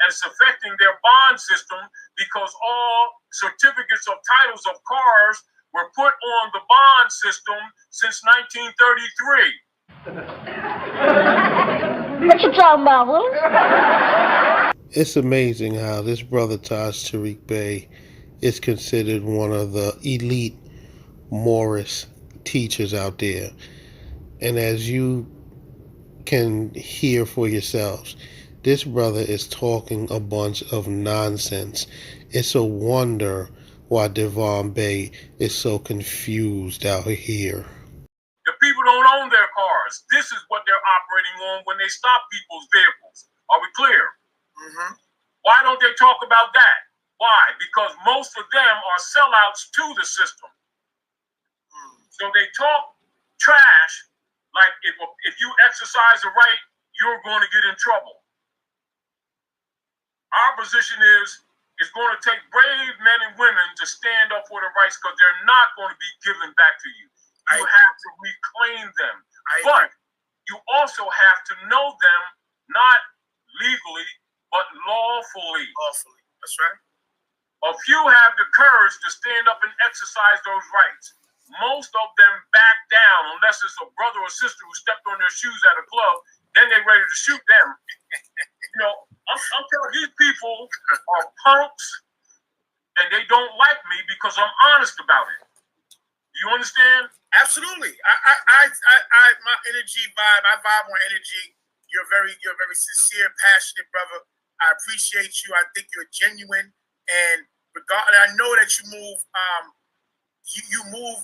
and it's affecting their bond system, because all certificates of titles of cars were put on the bond system since 1933. What you talking about, Willis? It's amazing how this brother Taj Tarik Bey is considered one of the elite Moorish teachers out there. And as you can hear for yourselves, this brother is talking a bunch of nonsense. It's a wonder why Devon Bey is so confused out here. The people don't own their cars. This is what they're operating on when they stop people's vehicles. Are we clear? Mm-hmm. Why don't they talk about that? Why? Because most of them are sellouts to the system. So they talk trash like if you exercise the right, you're going to get in trouble. Our position is it's going to take brave men and women to stand up for the rights, because they're not going to be given back to you. You have to reclaim them. But you also have to know them, not legally, but lawfully. Lawfully. That's right. A few have the courage to stand up and exercise those rights. Most of them back down unless it's a brother or sister who stepped on their shoes at a club. Then they're ready to shoot them. I'm telling you, these people are punks, and they don't like me because I'm honest about it. You understand? Absolutely. My energy vibe. I vibe on energy. You're very sincere, passionate brother. I appreciate you. I think you're genuine, and I know that you move. You move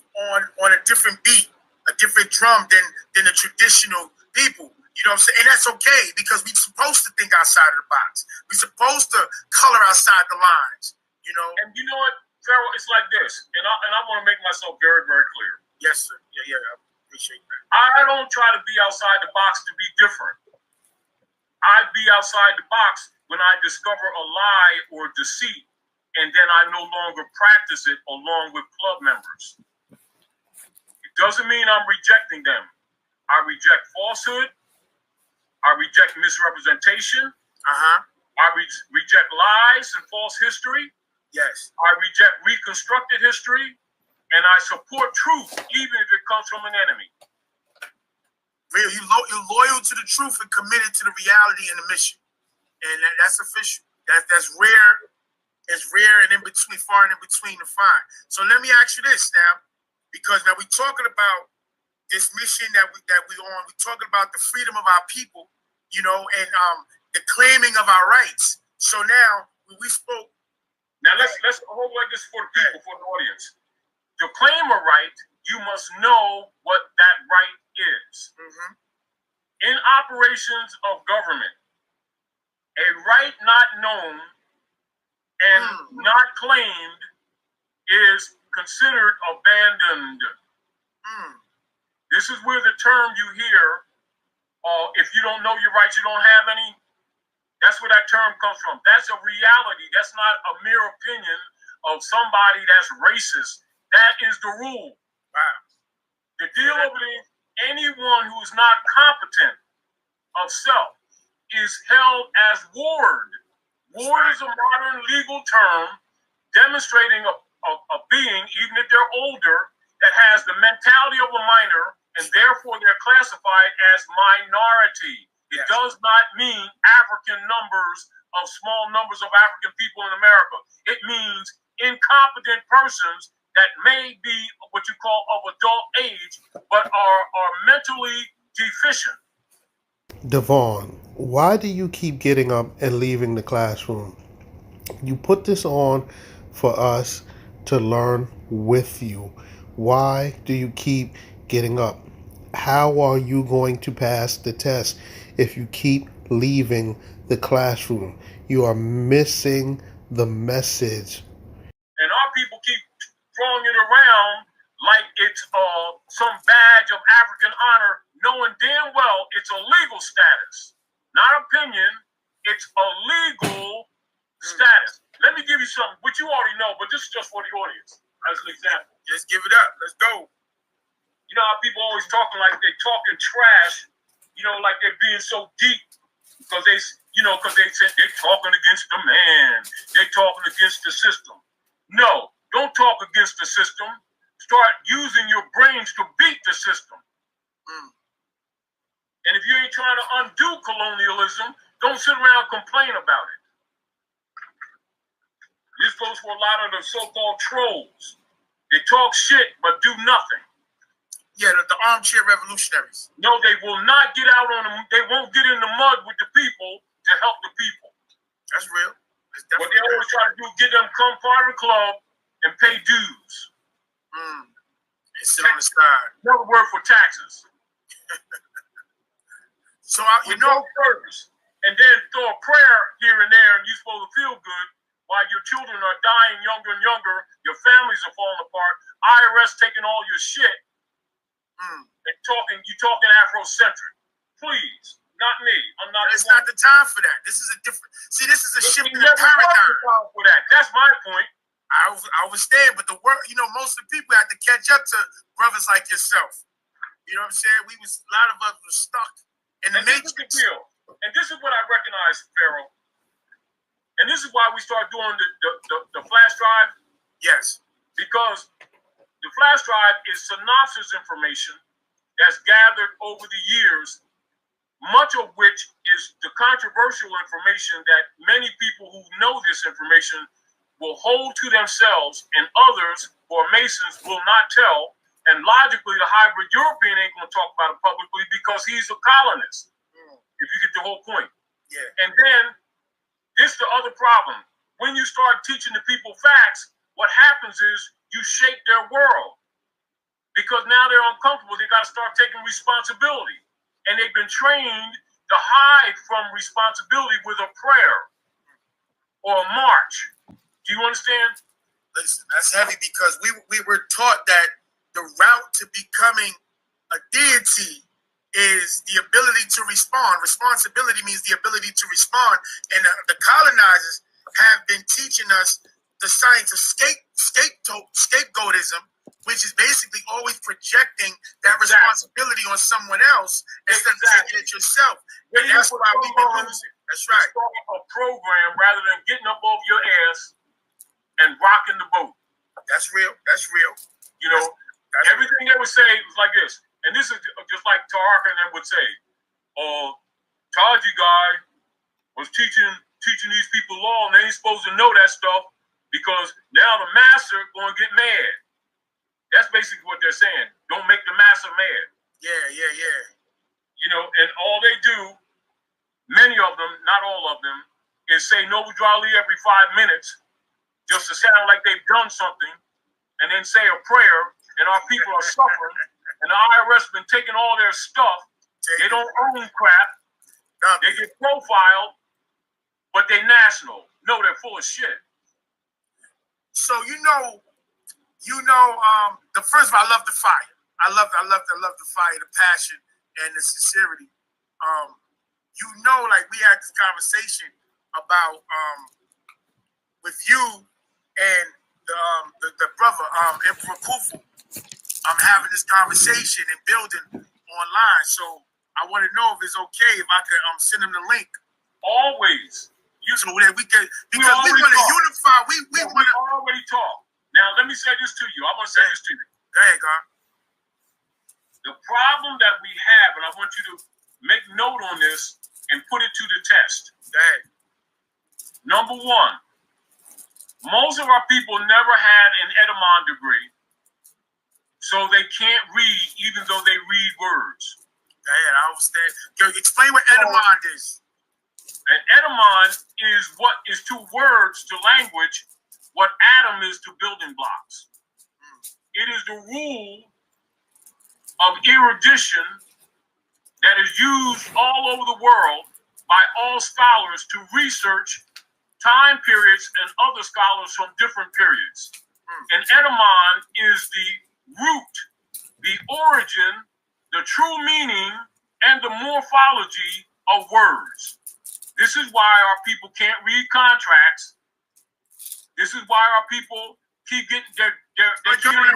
on a different beat, a different drum than the traditional people. You know what I'm saying? And that's okay because we're supposed to think outside of the box. We're supposed to color outside the lines. You know. And you know what, Pharaoh? It's like this, and I want to make myself very, very clear. Yes, sir. Yeah. I appreciate that. I don't try to be outside the box to be different. I be outside the box when I discover a lie or deceit, and then I no longer practice it along with club members. It doesn't mean I'm rejecting them. I reject falsehood. I reject misrepresentation. I reject lies and false history. Yes. I reject reconstructed history, and I support truth, even if it comes from an enemy. Real, you're loyal to the truth and committed to the reality and the mission, and that's official. That's rare. It's rare and in between, far and in between to find. So let me ask you this now, because now we're talking about this mission that we on. We're talking about the freedom of our people, you know, and the claiming of our rights. So now when we spoke. Now let's hold like this for the people, for the audience. To claim a right, you must know what that right is. Mm-hmm. In operations of government, a right not known and not claimed is considered abandoned. This is where the term you hear, if you don't know your rights, you don't have any. That's where that term comes from. That's a reality. That's not a mere opinion of somebody that's racist. That is the rule. Wow. The deal of it, anyone who is not competent of self is held as ward. Ward is a modern legal term demonstrating a being, even if they're older, that has the mentality of a minor, and therefore they're classified as minority. It does not mean African numbers of small numbers of African people in America. It means incompetent persons that may be what you call of adult age, but are mentally deficient. Devon, why do you keep getting up and leaving the classroom? You put this on for us to learn with you. Why do you keep getting up? How are you going to pass the test if you keep leaving the classroom? You are missing the message. And our people keep throwing it around like it's some badge of African honor, knowing damn well it's a legal status, not opinion. It's a legal status. Let me give you something, which you already know, but this is just for the audience as an example. Just give it up. Let's go. You know how people always talking like they're talking trash, you know, like they're being so deep because they said they're talking against the man. They're talking against the system. No, don't talk against the system. Start using your brains to beat the system. And if you ain't trying to undo colonialism, don't sit around and complain about it. This goes for a lot of the so-called trolls. They talk shit but do nothing. Yeah, the armchair revolutionaries. No, they will not get out on them. They won't get in the mud with the people to help the people. That's real. What they always try to do is get them come part of the club and pay dues. And sit on the side. Another word for taxes. So, service. And then throw a prayer here and there, and you're supposed to feel good while your children are dying younger and younger, your families are falling apart, IRS taking all your shit, and you talking Afrocentric. Please, not me. I'm not. It's not the time for that. This is a different. See, this is a shift in the paradigm. For that. That's my point. I understand, but the world, most of the people have to catch up to brothers like yourself. You know what I'm saying? A lot of us were stuck in the matrix. This is the deal. And this is what I recognize, Pharaoh. And this is why we start doing the flash drive. Yes. Because the flash drive is synopsis information that's gathered over the years, much of which is the controversial information that many people who know this information will hold to themselves, and others who are Masons will not tell. And logically, the hybrid European ain't going to talk about it publicly because he's a colonist, if you get the whole point. Yeah. And then, this is the other problem. When you start teaching the people facts, what happens is you shake their world. Because now they're uncomfortable. They got to start taking responsibility. And they've been trained to hide from responsibility with a prayer or a march. Do you understand? Listen, that's heavy because we were taught that the route to becoming a deity is the ability to respond. Responsibility means the ability to respond. And the colonizers have been teaching us the science of scapegoatism, which is basically always projecting that responsibility on someone else instead of taking it yourself. And that's why we've been losing. That's right. A program rather than getting up off your ass and rocking the boat. That's real. That's real. You know, everything they would say was like this. And this is just like Tarik and them would say, Taji guy was teaching these people law, and they ain't supposed to know that stuff because now the master going to get mad. That's basically what they're saying. Don't make the master mad. Yeah. You know, and all they do, many of them, not all of them, is say Noble Drali every 5 minutes just to sound like they've done something, and then say a prayer, and our people are suffering, and the IRS has been taking all their stuff. They don't own crap. They get profiled, but they national. No, they're full of shit. So the first of all, I love the fire. I love the fire, the passion, and the sincerity. Like we had this conversation about with you and the brother Emperor Khufu. I'm having this conversation and building online. So I want to know if it's okay if I could send him the link. Always. So that we can, because we want to unify. We want to already talk. Now let me say this to you. I want to say this to you. Go ahead, God. The problem that we have, and I want you to make note on this and put it to the test. Go ahead. Number one, most of our people never had an Edamon degree, so they can't read even though they read words. Go ahead, I understand. Explain what Edamon is. An Edamon is what is to words, to language, what Adam is to building blocks. It is the rule of erudition that is used all over the world by all scholars to research time periods and other scholars from different periods. And Edamon is the root, the origin, the true meaning, and the morphology of words. This is why our people can't read contracts. This is why our people keep getting their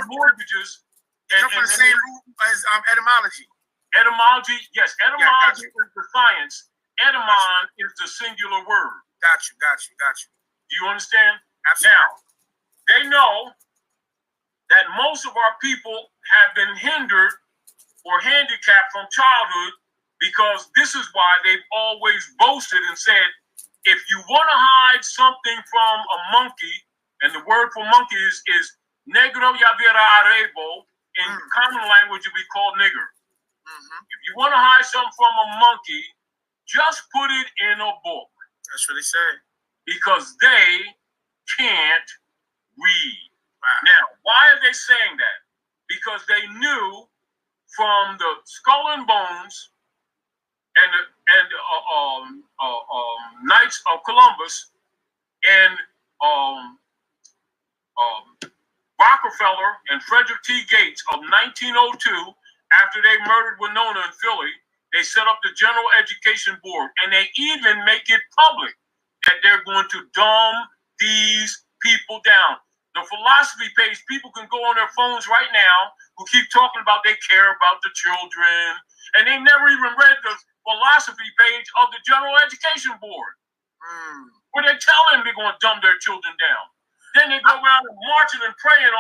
mortgages. Come from the same root as etymology. Etymology, yes. Etymology is the science. Edamon is the singular word. Got you. Do you understand? Absolutely. Now, they know that most of our people have been hindered or handicapped from childhood because this is why they've always boasted and said, if you want to hide something from a monkey, and the word for monkey is negro yavira arebo, in common language it would be called nigger. If you want to hide something from a monkey, just put it in a book. That's what they say. Because they can't read. Wow. Now, why are they saying that? Because they knew from the Skull and Bones and Knights of Columbus and Rockefeller and Frederick T. Gates of 1902, after they murdered Winona in Philly, they set up the General Education Board, and they even make it public that they're going to dumb these people down. The philosophy page, people can go on their phones right now, who keep talking about they care about the children, and they never even read the philosophy page of the General Education Board, where they tell them they're going to dumb their children down. Then they go around and marching and praying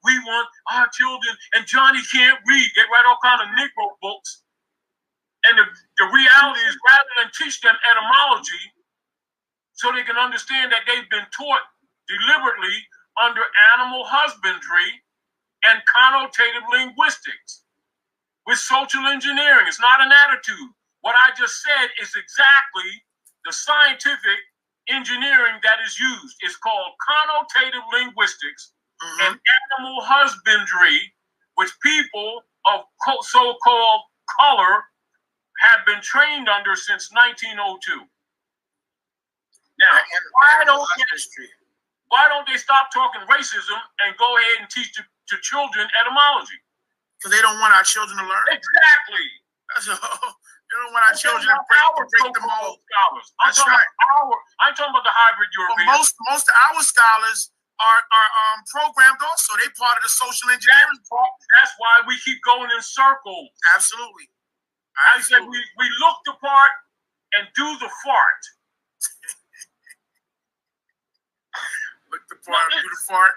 we want our children, and Johnny can't read. They write all kind of Negro books. And the reality is, rather than teach them etymology so they can understand that they've been taught deliberately under animal husbandry and connotative linguistics with social engineering. It's not an attitude. What I just said is exactly the scientific engineering that is used. It's called connotative linguistics and animal husbandry, which people of so-called color have been trained under since 1902. Now, why don't they stop talking racism and go ahead and teach to children etymology? Because they don't want our children to learn. Exactly. They don't want our children to break the mold. Scholars. I'm talking about the hybrid Europeans. But most of our scholars are programmed also. They part of the social engineering. That's why we keep going in circles. Absolutely. I said we look the part and do the fart. Look the part, do the fart.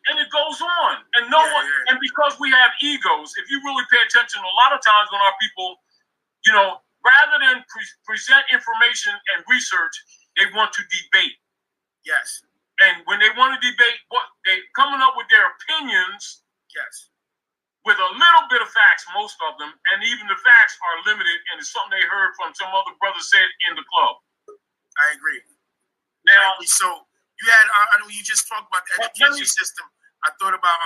And it goes on. And and because we have egos, if you really pay attention, a lot of times when our people, rather than present information and research, they want to debate. Yes. And when they want to debate, they coming up with their opinions. Yes. With a little bit of facts, most of them, and even the facts are limited, and it's something they heard from some other brother said in the club. I agree. Now, so you had, I know you just talked about the education system. I thought about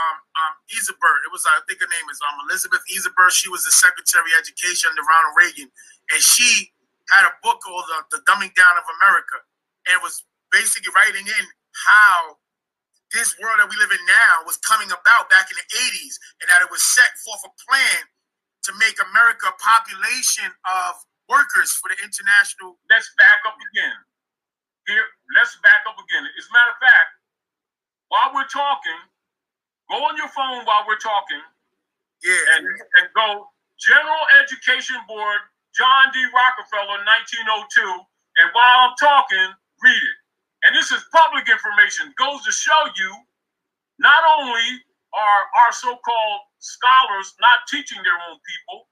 Isabert. It was, I think her name is Elizabeth Isabert. She was the Secretary of Education under Ronald Reagan, and she had a book called The Dumbing Down of America, and was basically writing in how this world that we live in now was coming about back in the 80s, and that it was set forth a plan to make America a population of workers for the international. Let's back up again. Let's back up again. As a matter of fact, while we're talking, go on your phone while we're talking. Yeah. And go General Education Board, John D. Rockefeller, 1902. And while I'm talking, read it. And this is public information. Goes to show you not only are our so-called scholars not teaching their own people,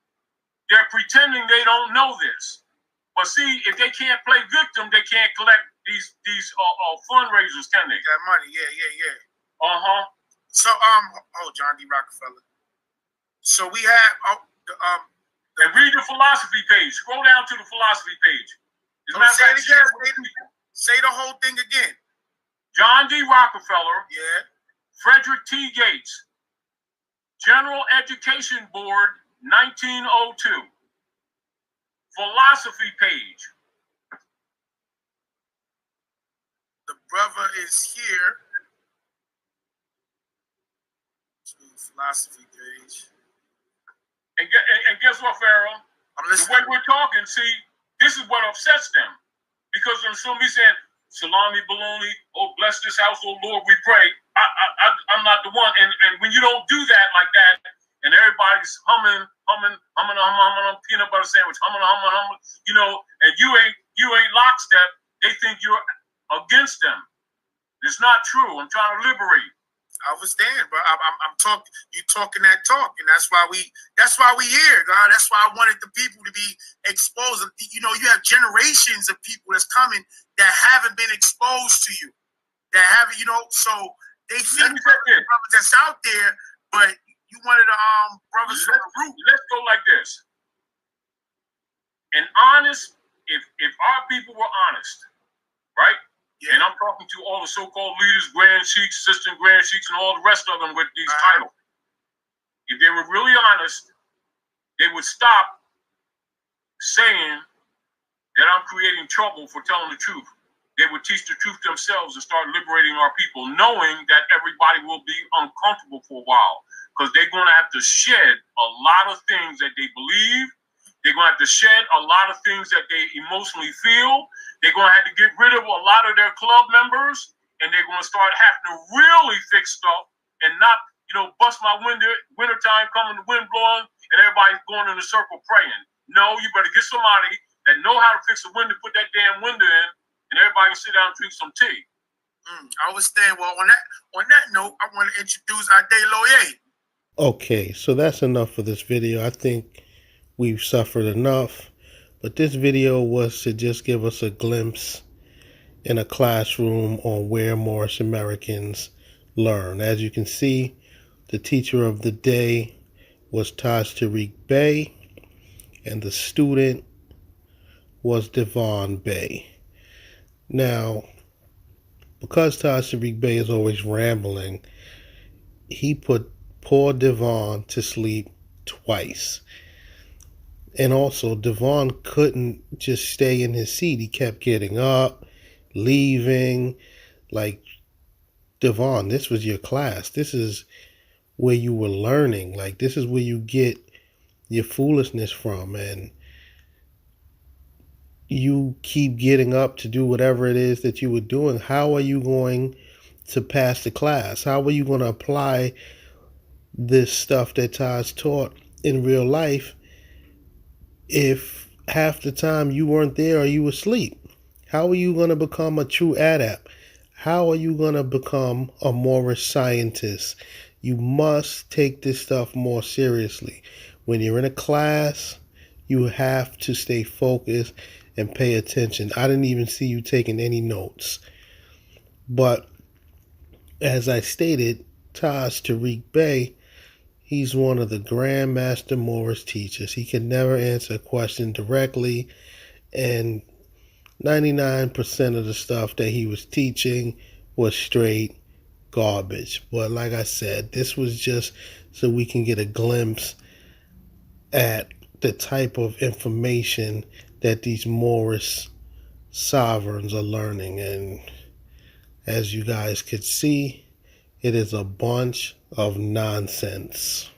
they're pretending they don't know this. But see, if they can't play victim, they can't collect these fundraisers, can they? That money, yeah. So John D. Rockefeller. So we have and read the philosophy page. Scroll down to the philosophy page. Say the whole thing again. John D. Rockefeller. Yeah. Frederick T. Gates. General Education Board, 1902. Philosophy page. The brother is here. Philosophy page. And guess what, Pharaoh? I'm listening. The way we're talking, see, this is what upsets them. Because when somebody saying, salami, bologna, oh, bless this house, oh, Lord, we pray. I'm not the one. And when you don't do that like that, and everybody's humming peanut butter sandwich, humming, and you ain't lockstep, they think you're against them. It's not true. I'm trying to liberate. I understand, but I'm talking. You talking that talk, and that's why we here, God. That's why I wanted the people to be exposed. You have generations of people that's coming that haven't been exposed to you, that haven't, so they see the brothers that's out there, but you wanted the brothers from the root. Let's go like this. An honest, if our people were honest, right? Yeah. And I'm talking to all the so-called leaders, Grand Sheiks, Assistant Grand Sheiks, and all the rest of them with these titles. If they were really honest, they would stop saying that I'm creating trouble for telling the truth. They would teach the truth themselves and start liberating our people, knowing that everybody will be uncomfortable for a while because they're going to have to shed a lot of things that they believe. They're going to have to shed a lot of things that they emotionally feel. They're going to have to get rid of a lot of their club members, and they're going to start having to really fix stuff and not, bust my winter time coming, the wind blowing, and everybody's going in a circle praying. No, you better get somebody that know how to fix a window, put that damn window in, and everybody can sit down and drink some tea. I understand. Well, on that note, I want to introduce Ade Loye. Okay, so that's enough for this video. I think we've suffered enough, but this video was to just give us a glimpse in a classroom on where Moorish Americans learn. As you can see, the teacher of the day was Taj Tarik Bey, and the student was Devon Bey. Now, because Taj Tarik Bey is always rambling, he put poor Devon to sleep twice. And also, Devon couldn't just stay in his seat. He kept getting up, leaving. Like, Devon, this was your class. This is where you were learning. Like, this is where you get your foolishness from. And you keep getting up to do whatever it is that you were doing. How are you going to pass the class? How are you going to apply this stuff that Taj taught in real life if half the time you weren't there or you were asleep? How are you going to become a true adept? How are you going to become a Moorish scientist? You must take this stuff more seriously. When you're in a class, you have to stay focused and pay attention. I didn't even see you taking any notes. But as I stated, Taj Tarik Bey, he's one of the Grandmaster Moorish teachers. He can never answer a question directly, and 99% of the stuff that he was teaching was straight garbage. But like I said, this was just so we can get a glimpse at the type of information that these Moorish sovereigns are learning. And as you guys could see, it is a bunch of nonsense.